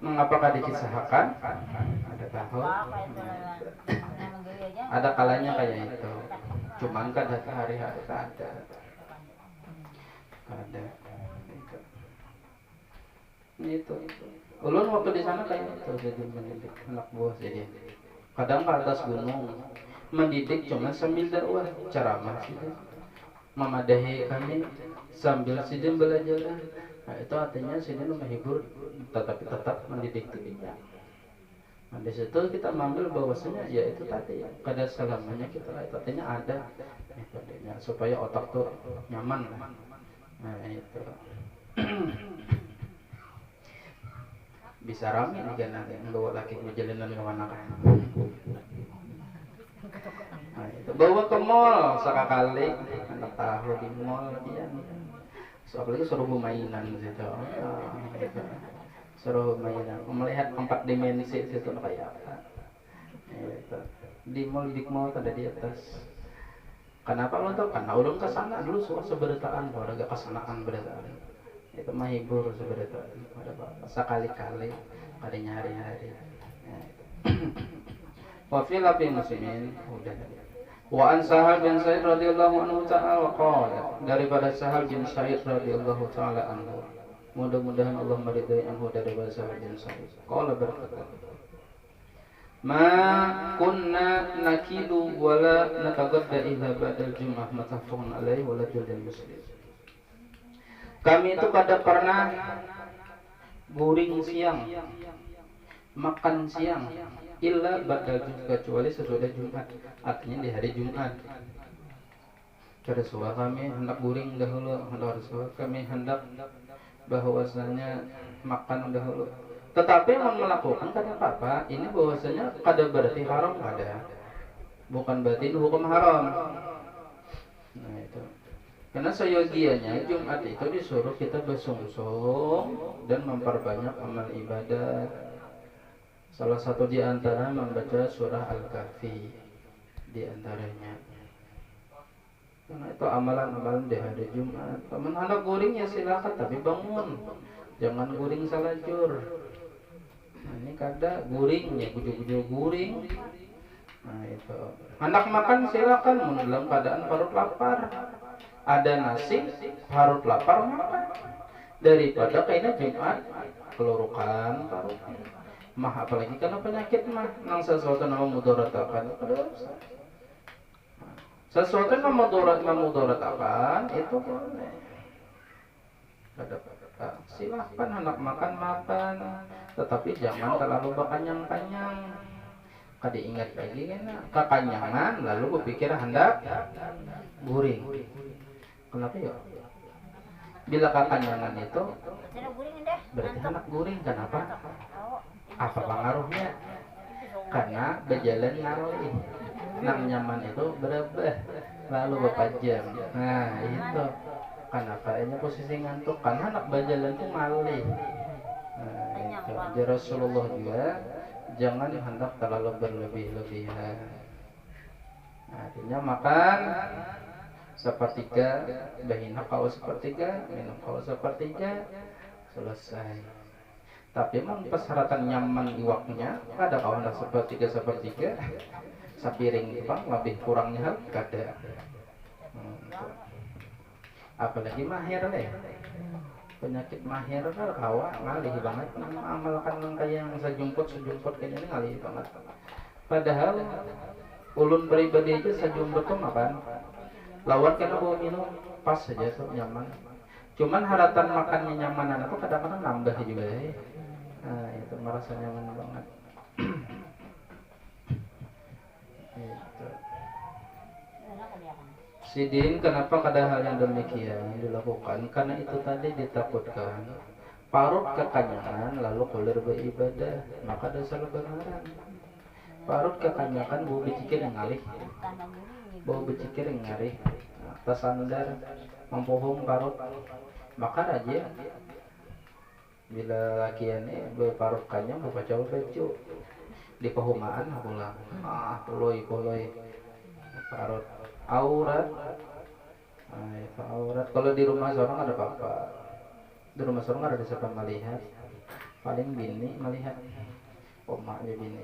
Mengapakah dikisahkan? Ada tahu. Ada kalanya kayak itu. Cuman kan data hari-hari tak ada. Ada. Itu. Ulun waktu di sana kayak itu jadi mendidik anak buah jadi. Kadang ke atas gunung mendidik cuma sambil dakwah ceramah sih. Memadahi kami sambil sidin belajar. Nah itu artinya sidin menghibur tetapi tetap mendidik tidak. Nah di situ kita mengambil bahwasanya ya itu tadi kada selamanya kita artinya ada metodenya supaya otak tuh nyaman. Nah itu bisa rame nih kan nanti bawa laki perjalanan ke mana kan. Nah, itu bawa ke mall sekali anak tahu di mall dia soalnya suruh mainan gitu. Gitu. Suruh mainan melihat 4 dimensi itu kayak apa gitu. Di mall ada di atas. Kenapa lo tau? Karena ulun kesana dulu suka seberitaan, warga kesanaan beritaan itu mah hibur seberitaan ada apa sekali-kali kalinya hari-hari wa fil muslimin udah. Wa an Sahal bin Sa'id radhiyallahu anhu ta'ala qala, daripada Sahal bin Sa'id radhiyallahu ta'ala anhu, mudah-mudahan Allah meridai anhu daripada Sahal bin Sa'id. Qala berkata, ma kunna nakilu wala natagadda illa ba'dal jum'ah muttafaqun alaihi wa la jildal muslim. Kami itu kada pernah guring siang, makan siang, illa ba'dal jum'ah, kecuali sesudah Jumat, artinya di hari Jumat. Kada suah kami hendak guring dahulu, hendak suah kami hendak bahwasanya makan dahulu. Tetapi yang melakukan kada apa-apa, ini bahwasanya kada berarti haram, kada. Bukan berarti hukum haram. Nah itu. Karena seyogianya Jumat itu disuruh kita bersungsung dan memperbanyak amal ibadah. Salah satu di antara membaca surah Al-Kahfi di antaranya. Karena itu amalan-amalan di hari Jumat. Teman hendak guring ya silakan, tapi bangun. Jangan guring salajur. Nah, ini kada guring ya guju-guju guring. Nah itu. Hendak makan silakan dalam keadaan perut lapar. Ada nasi, harus lapar makan. Daripada kayaknya Jumat kelurukan parut. Mah apalagi karena penyakit mah nang sesuatu nama mudaratakan. Sesuatu yang memudaratakan itu boleh. Silahkan hendak makan, tetapi jangan terlalu berkanyang-kanyang. Kada ingat lagi kan kekanyangan lalu berpikir hendak guring. Kenapa ya? Bila kekanyangan itu berarti hendak guring. Kenapa? Apa pengaruhnya? Karena berjalan ngalih. Nang nyaman itu berubah lalu berpajam. Nah itu kenapa ini posisi ngantuk? Karena anak berjalan itu ngalih. Nah itu di Rasulullah juga jangan hendak terlalu berlebih-lebihan. Nah, artinya makan sepertiga, bahina kau sepertiga, minum kau sepertiga, selesai. Tapi memang persyaratan nyaman iwaknya ada kawan sepertiga sapiring bang lebih kurangnya kada. Apalagi mahir deh. Penyakit mahir kan kawa ngalih banget amalkan kayak yang sejumput kayak ini ngalih banget. Padahal ulun pribadi aja sejumput tuh makan lawan kena bawa minum pas saja tuh nyaman. Cuman harapan makannya nyamanan aku kadang-kadang nambah juga ya. Nah itu merasa nyaman banget. Itu. Sidin, kenapa ada hal yang demikian dilakukan? Karena itu tadi ditakutkan parut kekanyangan lalu keluar beribadah, maka dosa lebaran. Parut kekanyangan bau becikir yang ngalih, bau becikir yang ngalih, tas sandar, mempuhung parut, maka raja bila lakiannya berparut kanyang baca baju di pehumaan pulang, puloi parut. Aurat, itu aurat. Kalau di rumah seorang ada apa-apa. Di rumah seorang ada siapa melihat. Paling bini melihat. Omaknya bini.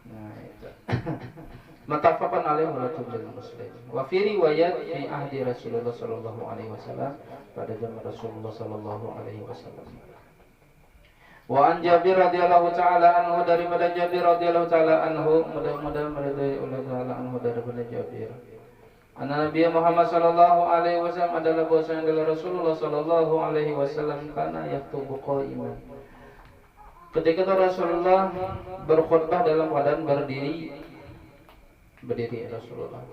Nah itu. Muttafaqun alaihi wa jumlul muslim. Wa fi riwayat fi ahdi Rasulullah sallallahu alaihi wasallam pada zaman Rasulullah sallallahu alaihi wasallam. Wa an Jabir radhiyallahu taala anhu daripada Jabir radhiyallahu taala anhu mudah-mudahan Allah anhu daripada Jabir. Anna Nabi Muhammad sallallahu alaihi wasallam adalah bahwasanya adalah Rasulullah sallallahu alaihi wasallam kana yaktubu qa'iman. Ketika Rasulullah berkhutbah dalam keadaan berdiri Rasulullah.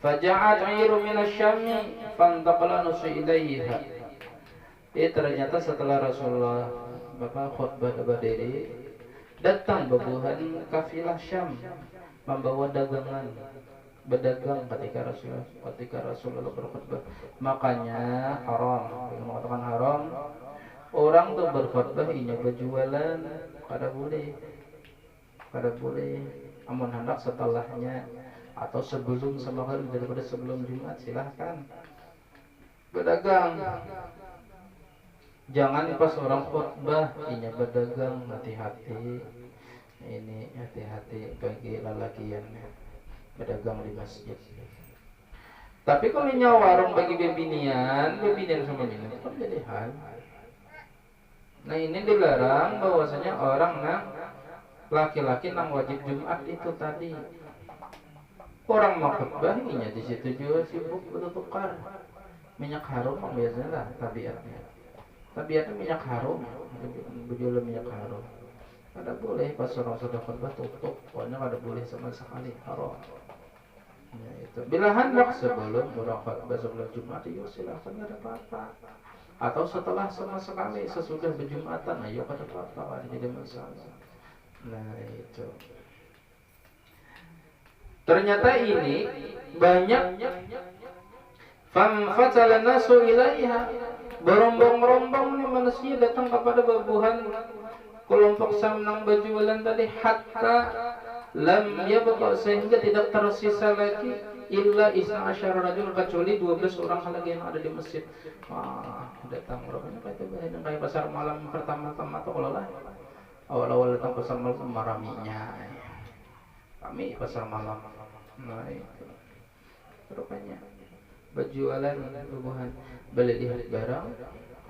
Faja'at 'ayru min asy-syammi fantaqala nusu ilaiha. Ternyata setelah Rasulullah Bapak khutbah berdiri, datang bebuhan kafilah Syam membawa dagangan, berdagang ketika Rasulullah berkhutbah. Makanya haram, mengatakan haram. Orang tuh berkhutbah ini berjualan, kada boleh. Amun hendak setelahnya atau sebelum sama kali daripada sebelum Jumat silahkan berdagang. Jangan pas orang khutbah ini berdagang, hati-hati. Ini hati-hati bagi lelakian berdagang di masjid. Tapi kalau warung bagi bebinian sama minum itu jadi hal. Nah ini dilarang bahwasanya orang laki-laki nang wajib Jumat itu tadi. Orang mau khutbah ini di situ juga sibuk bertukar minyak harum biasanya lah tabiatnya. Tabiatnya minyak harum, berjualan minyak harum. Kada boleh pas orang sudah khutbah tutup, pokoknya kada boleh sama sekali haram. Ya itu. Bila hendak sebelum orang khutbah sebelum Jumat, ya silahkan ada apa-apa. Atau setelah sama sekali sesudah berjumatan, ayo kada apa-apa, ada jadi masalah. Nah itu. Ternyata ini banyak famfatala nasu ilaiha. Berombong-rombong nih manusia datang kepada babuhan kelompok Samnang berjualan tadi hatta lam yabqa sehingga tidak tersisa lagi illa isna asyara rajul kecuali 12 orang lagi yang ada di masjid. Datang orangnya kayak pasar malam pertama-tama tuh kalau lah awal-awal datang pasar malam maraminya. Kami pasar malam. Nah itu rupanya berjualan babuhan beli lihat barang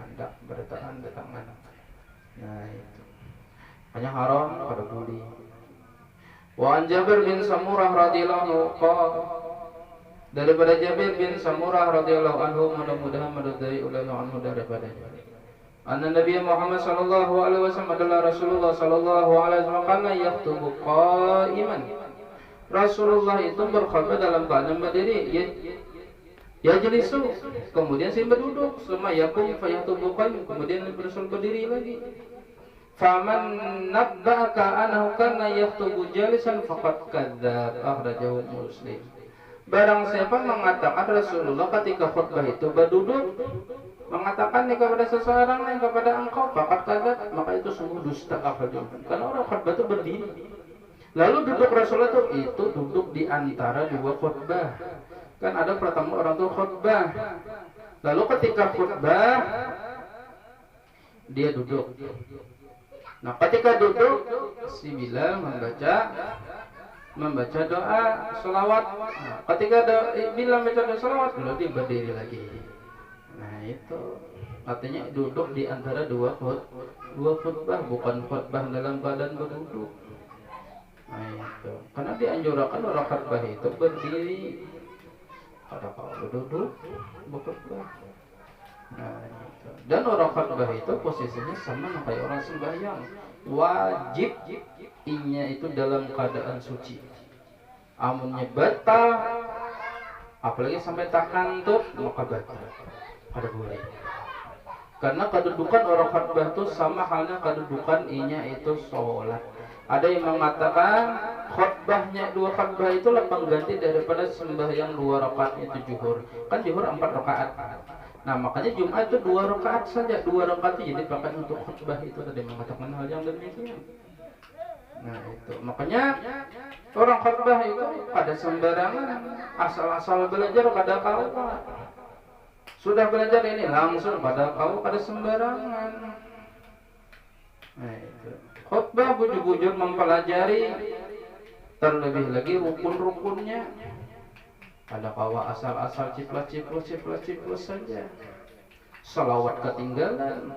hendak bertahan datangan. Nah itu hanya haram pada buli. Wa an Jabir bin Samurah radhiyallahu anhu daripada Jabir bin Samurah radhiyallahu anhu mudah-mudahan meridai ulama anhu daripadanya. Anna Nabi Muhammad sallallahu alaihi wasallam adalah Rasulullah sallallahu alaihi wasallam kana yaktubu qa'iman. Rasulullah itu berkhutbah dalam keadaan berdiri. Ya jelisu, kemudian saya berduduk, summa yakum fayatubukan, kemudian Rasul berdiri lagi. Faman nabba'aka annahu kana yaktubu jalisan faqad kadzdzab, akhrajahu Muslim. Barang siapa mengatakan Rasulullah ketika khutbah itu berduduk, mengatakan kepada seseorang yang kepada engkau faqad kadzdzab, maka itu sungguh dusta, akhrajahu. Karena orang khutbah itu berdiri. Lalu duduk Rasulullah itu duduk di antara dua khutbah. Kan ada pertama orang tuh khutbah. Lalu ketika khutbah dia duduk. Nah, ketika duduk, si Bilal membaca doa selawat. Nah, ketika Bilal membaca doa selawat, lalu dia berdiri lagi. Nah, itu artinya duduk di antara dua khutbah, bukan khutbah dalam keadaan berduduk. Nah, itu karena dianjurkan orang khutbah itu berdiri. Pada kalau duduk berkhutbah. Nah, itu. Dan orang khutbah itu posisinya sama kayak orang sembahyang. Wajib inya itu dalam keadaan suci. Amunnya batal, apalagi sampai takantut, maka batal. Ada boleh. Karena kedudukan orang khutbah itu sama halnya kedudukan inya itu sholat. Ada yang mengatakan khutbahnya dua khutbah itu pengganti daripada sembahyang 2 rakaat itu zuhur. Kan zuhur 4 rakaat. Nah, makanya Jumat itu 2 rakaat saja. 2 rakaat itu jadi pakai untuk khutbah itu tadi mengatakan hal yang demikian. Nah, itu makanya orang khutbah itu pada sembarangan, asal-asal belajar pada kau. Sudah belajar ini langsung pada kau pada sembarangan. Nah, itu. Khutbah bujur-bujur mempelajari terlebih lagi rukun-rukunnya. Ada kawa asal-asal ciplak saja. Salawat ketinggalan.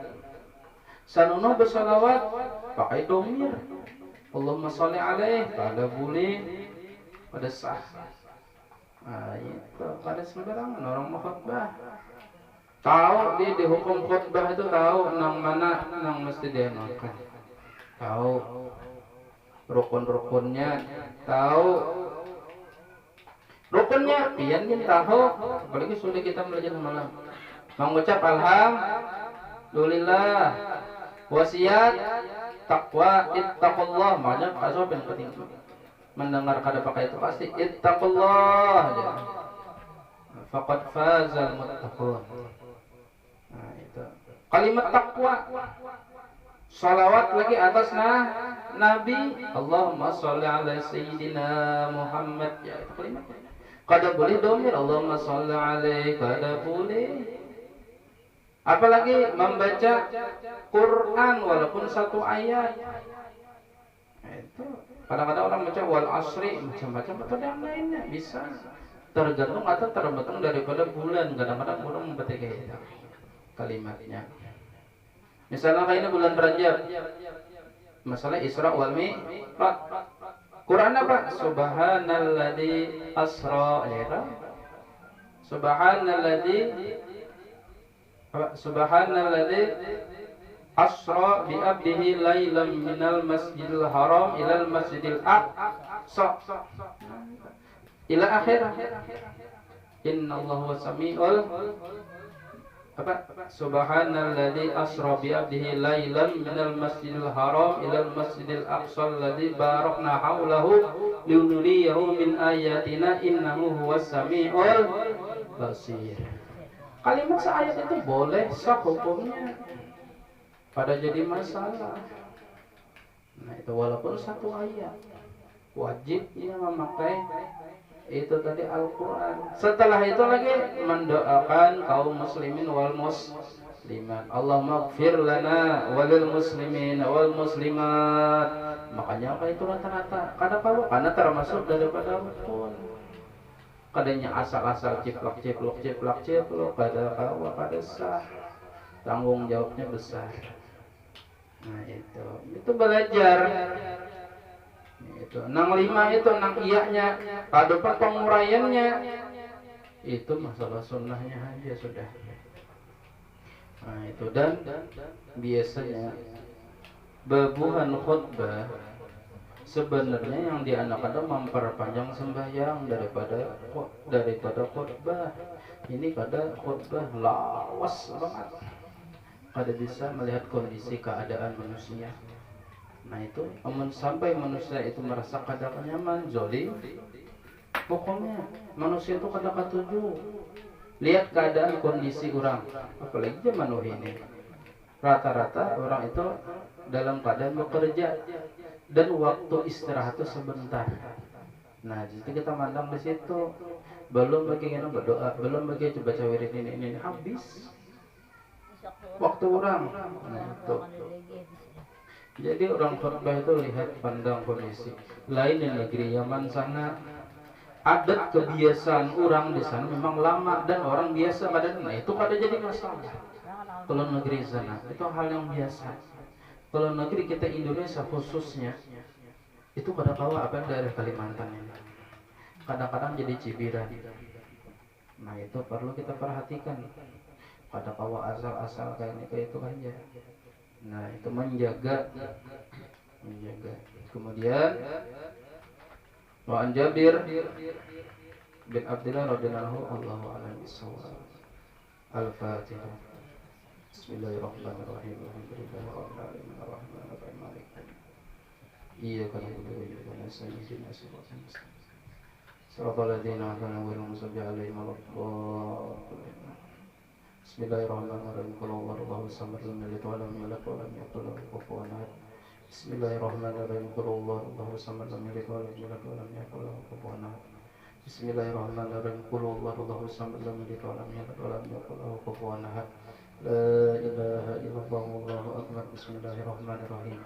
Sanono bersalawat pakai domir. Allahumma sholli alaih pada boleh pada sah. Nah, itu pada sembarangan orang mau khutbah. Tahu dia dihukum khutbah itu tahu nang mana nang mesti dia makan. Tahu rukun-rukunnya, tahu rukunnya, pian tahu, apalagi sudah kita belajar malam. Mengucap alhamdulillah, wasiat, takwa, ittaqullah, makanya asal yang penting mendengar kata pakai itu pasti ittaqullah aja. Faqad fazal muttaqun. Nah, itu kalimat takwa. Salawat lagi atas Nabi. Allahumma sholli ala sayyidina Muhammad. Ya, itu kalimat. Kada boleh domir Allahumma sholli alaihi, kada boleh. Apalagi membaca Quran walaupun satu ayat. Nah, itu kadang-kadang orang baca wal asri macam-macam atau yang lainnya bisa. Tergantung atau terbentuk daripada bulan. Kadang-kadang orang membaca kayak itu kalimatnya. Misalnya kayak ini bulan Rajab, masalah Isra wal Mi'raj. Quran apa? Subhanalladzi asra, ya. Subhanalladzi asra bi abdihi lailan minal masjidil haram ilal masjidil aqsa ila akhir. Innallaha samiul Subhanalladzi asra bi abdihi lailan minal masjidil haram ilal masjidil aqsa alladzi barakna haulahu linuriyahu min ayatina innahu huwas samiul basir. Kalimat seayat itu boleh sah hukumnya, pada jadi masalah. Nah, itu walaupun satu ayat wajibnya memakai itu tadi Al-Quran. Setelah itu lagi mendoakan kaum muslimin wal muslimat. Allahumma ighfir lana walil muslimin wal muslimat. Makanya apa itu rata-rata karena termasuk daripada rukun. Kadanya asal-asal ciplak pada kawa pada sah. Tanggung jawabnya besar. Nah, itu belajar. Itu nang 5 itu nang iyanya, kadopan penguraiannya itu masalah sunnahnya aja sudah. Nah, itu dan biasanya babuhan khutbah sebenarnya yang dianakan memperpanjang sembahyang daripada khutbah. Ini kada khutbah lawas banget, kada bisa melihat kondisi keadaan manusia. Nah, itu sampai manusia itu merasa kada nyaman, zolim. Pokoknya manusia itu kada ketujuh. Lihat keadaan kondisi orang, apalagi zaman ini. Rata-rata orang itu dalam keadaan bekerja dan waktu istirahat itu sebentar. Nah, jadi kita mandang di situ. Belum lagi kita berdoa, belum lagi baca wirid ini habis. waktu orang. Nah, itu. Jadi orang khutbah itu lihat pandang kondisi. Lain di negeri Yaman sana, adat kebiasaan orang di sana memang lama dan orang biasa pada itu pada jadi masalah. Kalau negeri sana itu hal yang biasa. Kalau negeri kita Indonesia khususnya itu pada kawa apa daerah Kalimantan ini. Kadang-kadang jadi cibiran. Nah itu perlu kita perhatikan. Pada kawa asal-asal kayak ini kayak itu aja. Nah itu menjaga. Kemudian Wa'an Jabir bin Abdullah radhiyallahu anhu a'lam bissawab. Al-Fatihah. Bismillahirrahmanirrahim. Alhamdulillahi rabbil alamin arrahmanir rahim maliki iyyaka na'budu wa iyyaka nasta'in ihdinas siratal mustaqim siratal ladzina an'amta 'alaihim ghairil maghdubi 'alaihim waladdallin. Bismillahirrahmanirrahim. Qul huwallahu samad lam yalid wa lam yulad wa lam yakul lahu kufuwan ahad. Bismillahirrahmanirrahim. Qul huwallahu samad lam yalid wa lam yulad wa lam yakul lahu kufuwan ahad. Bismillahirrahmanirrahim. Qul huwallahu samad lam yalid wa lam yulad wa lam yakul lahu kufuwan ahad. La ilaha illallah wallahu akbar. Bismillahirrahmanirrahim.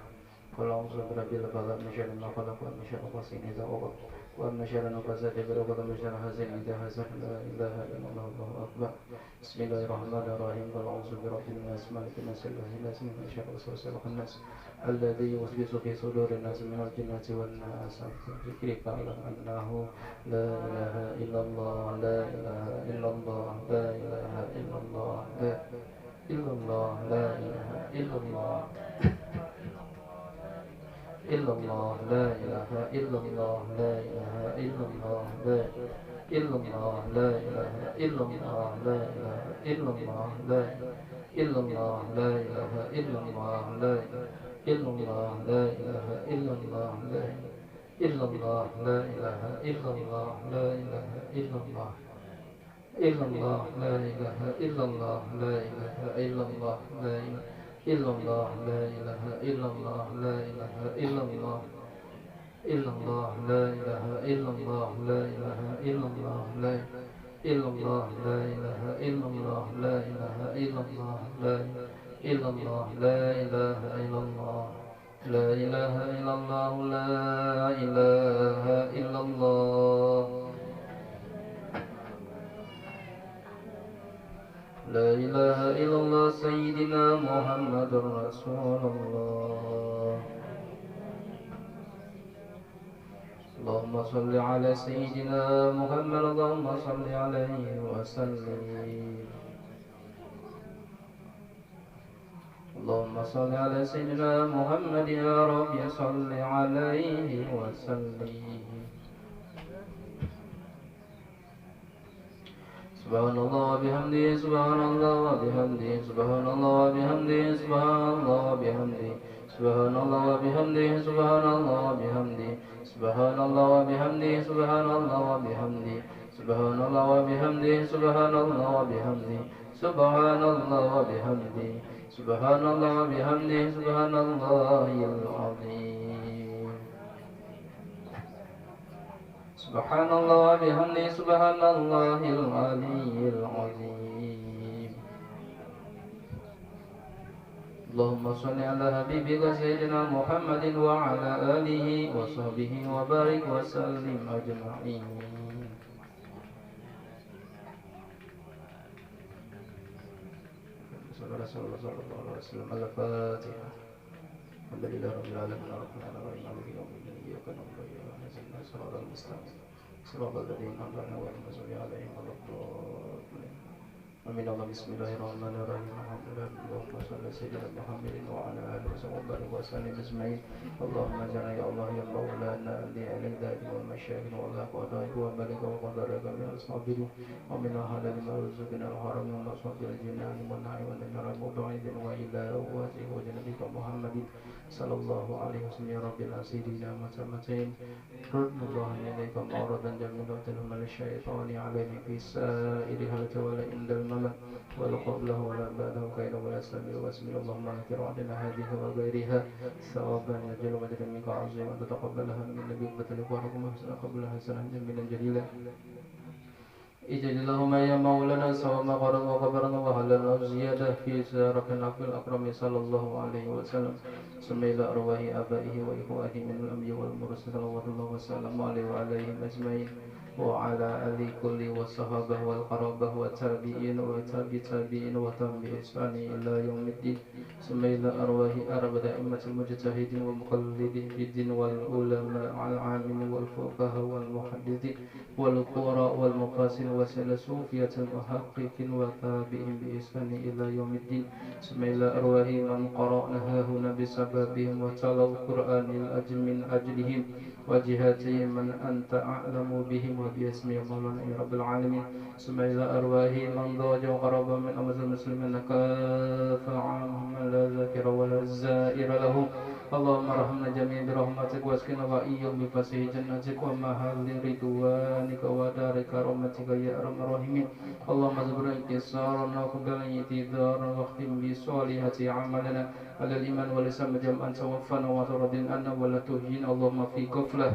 Qul a'udzu birabbil falaq min syarri ma khalaq wa min syarri ghasiqin idza waqab wa min syarri nafasati fil 'uqad wa min syarri hasidin idza hasad. La ilaha illallah wallahu akbar. Bismillahirrahmanirrahim. Qul a'udzu birabbin nas malikin nas ilahin nas min syarri waswasil khannas alladzi yuwaswisu fi sudurin nas minal jinnati wan nas. Dzikrika annahu la ilaha illallah la ilaha illallah la ilaha illallah la illallah la ilaha illallah illallah la ilaha illallah la ilaha illallah la illallah la ilaha illallah la ilaha illallah la illallah la ilaha illallah la illallah la ilaha illallah la illallah la ilaha illallah la ilaha illallah illallah la ilaha illallah la ilaha illallah la illallah la ilaha illallah la ilaha illallah illallah la ilaha illallah la ilaha illallah la illallah la ilaha illallah la ilaha illallah la illallah la ilaha illallah la ilaha illallah la ilaha illallah la ilaha illallah sayyidina Muhammadur Rasulullah. Allahumma salli ala sayyidina Muhammad. Allahumma salli alaihi wa sallim. Allahumma salli ala sayyidina Muhammad ya Rabbi salli alaihi wa sallim. Subhanallah wa bihamdihi subhanallah wa bihamdihi subhanallah wa bihamdihi subhanallah wa bihamdihi subhanallah wa bihamdihi subhanallah wa bihamdihi subhanallah wa bihamdihi subhanallah wa bihamdihi subhanallah wa bihamdihi subhanallah wa bihamdihi subhanallah wa bihamdihi subhanallah wa bihamdihi subhanallahil azim. Subhanallah wa bihamdihi subhanallahil aliyyil azim. Allahumma salli ala habibika sayyidina Muhammadin wa ala alihi wa sahbihi wa barik wa sallim ajma'in. Sallallahu alaihi wasallam. Al-Fatihah. Alhamdulillahi rabbil alamin arrahmanir rahim maliki yaumiddin iyyaka na'budu wa iyyaka nasta'in siratal mustaqim siratal ladzina an'amta 'alaihim ghairil maghdubi 'alaihim waladdallin. Amin. Bismillahirrahmanirrahim. Alhamdulillah. Allahumma shalli ala sayyidina Muhammadin wa ala alihi wa sahbihi wa sallim ajma'in. Allahumma ja'alna ya Allah ya Allah la na'li alayka wal masyayikh wa la qada'i wa malika wa qadaraka min ashabihi wa min halal ma rizqina al-haram wa ashabil jinan wa na'i wa nara mu'ta'idin wa ila awati wa janabika Muhammadin sallallahu alaihi wasallam ya rabbil asidina matamatain radallahu ilayka ma'radan jamilatan min asyaitani alayhi fi sa'iri halati wa la indal mamat wa la qablahu wa la ba'dahu kayda wa la sabil wa bismillah Allahumma akir adina hadhihi wa ghairiha sawaban yajil wa jadil minka azim wa taqabbalaha min nabiyyik wa taliqwa hukum hasana qabla hasanan jamilan jalila اجعل اللهم يا مولانا سوى ما قرن وقبرنا وهلنا زيادة في زارقنا في الأكرم صلى الله عليه وسلم ثم إلى أرواح آبائه وإخوانه من الأنبياء والمرسلين صلوات الله وسلم عليه وعليهم أجمعين وعلى آل كل والصحابة والقرابة والتابعين وتابعين وتم بإحسان إلى يوم الدين ثم إلى أرواح أربع أئمة المجتهدين والمقلدين في الدين والعلماء العاملين والفقهاء والمحدثين والقراء والمقاصد والصوفية المحققين وتابعين بإحسان إلى يوم الدين ثم إلى أرواح من قرأناها هنا بسببهم وتلوا القرآن من أجلهم وجهاتهم من أنت أعلم بهم وباسم مولانا يا رب العالمين ثم إلى أرواح من ضاج وقرب من أمة المسلمين كافة عنهم من لا ذاكر ولا زائر لهم اللهم ارحمنا جميعا برحمتك واسقنا وإياهم بفسح جنتك ومحل رضوانك ودار كرامتك يا أرحم الراحمين اللهم اجبر انكسارنا وقبل اعتذارنا واختم بصالحة عملنا على الإيمان والإسلام جمعا توفنا وترضي عنا ولا تهجنا اللهم في غفلة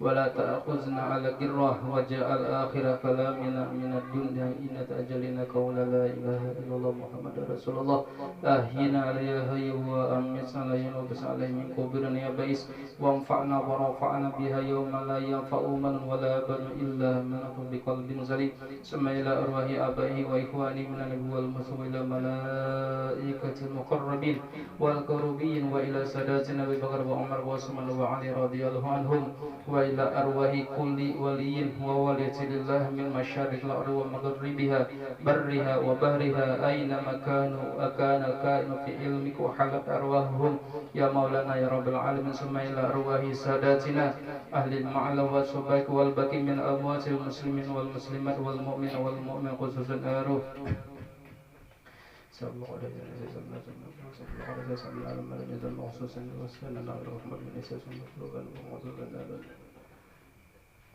ولا تأخذنا على قرة وجعل آخر كلامنا من الدنيا إن أجلنا قول لا إله إلا الله محمد رسول الله أهينا عليها هي وأمس علينا وبس عليه من قبرنا يا بئس وانفعنا ورفعنا بها يوم لا ينفع من ولا بن إلا من أكون بقلب سليم ثم إلى أرواح آبائه وإخوانه من النبي والمرسلين إلى ملائكة المقربين والكروبين وإلى ساداتنا أبي بكر وعمر وعثمان وعلي رضي الله عنهم وإلى أرواح كل ولي وولية لله من مشارق الأرض ومغربها برها وبحرها أينما كانوا أكان كائن في علمك وحلق أرواحهم يا مولانا يا رب العالمين ثم إلى أرواح ساداتنا أهل المعلى والسباك والباقي من أموات المسلمين والمسلمات والمؤمن والمؤمن خصوصا أروح صلى الله عليه وسلم صلى الله عليه وسلم على من لم يزل مخصوصا وسلم على الرحمة من إساس مطلوبا ومعظوظا أبدا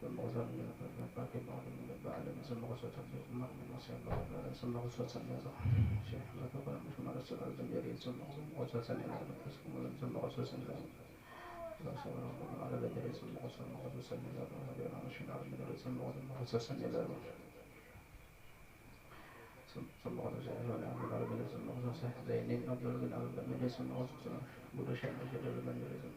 والمغزر من الباقي بعض من البعض من ثم خصوصا من وصل الله على ثم خصوصا شيخ ما تقول مش ما رسول الله لم يريد ثم خصوصا إلى نفسكم ولم ثم خصوصا إلى على الذي ثم خصوصا إلى ثم خصوصا إلى ثم خصوصا إلى ثم خصوصا زينين أفضل من أفضل من ثم خصوصا بودا شيء مجرد من يريد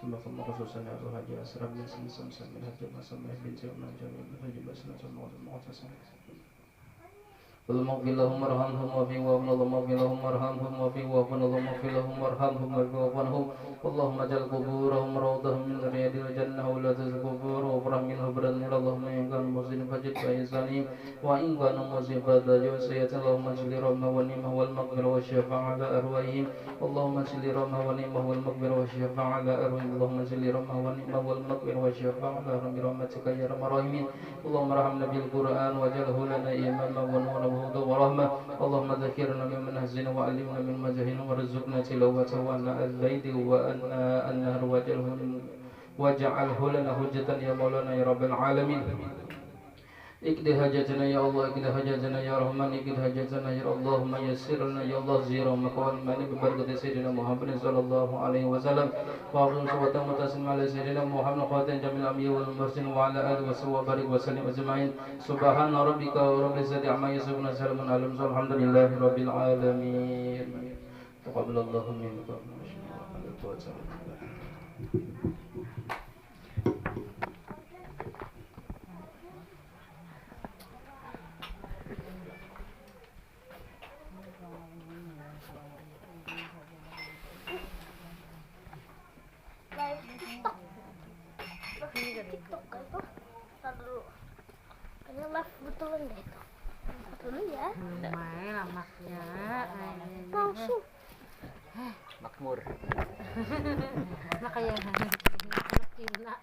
ثم خصوصا أبو هاجي أسرى من سمسم من هجر ما سمه بنت ومن جميع من هجر بسنة ثم خصوصا اللهم اغفر لهم وارحمهم وفي وابن اللهم اغفر لهم وارحمهم وفي وابن اللهم اغفر لهم وارحمهم وفي وابنهم اللهم اجعل قبورهم روضهم من رياض الجنة ولا تزغ قبورهم وافرح منه برا اللهم إن كانوا مسلمين فجد فإحسانهم وإن كانوا مسلمين فدجوا سيئة اللهم اجعل رحمة ونعمة والمغفرة والشفاعة على أرواحهم اللهم اجعل رحمة ونعمة والمغفرة والشفاعة على أرواحهم اللهم اجعل رحمة ونعمة والمغفرة والشفاعة على أرواحهم برحمتك يا أرحم الراحمين اللهم ارحمنا بالقرآن واجعله لنا إماما ونورا وهدى ورحمة اللهم ذكرنا ممن نحزن وعلمنا مما جهلنا وارزقنا تلاوته وأناء الليل وأناء النهر واجعله لنا حجة يا مولانا يا رب العالمين اقضي حاجتنا يا الله اقضي حاجتنا يا رحمن اقضي حاجتنا يا اللهم يسر لنا يا الله زيارة مكان من ببركة سيدنا محمد صلى الله عليه وسلم وأفضل صلاة وتسليم على سيدنا محمد خاتم جميع الأنبياء والمرسلين وعلى آله وصحبه وبارك وسلم أجمعين سبحان ربك رب العزة عما يصفون وسلام على المرسلين الحمد لله رب العالمين تقبل الله منكم TikTok itu tar dulu kayaknya live betulan deh itu dulu ya main lamaknya langsung makmur makanya Cina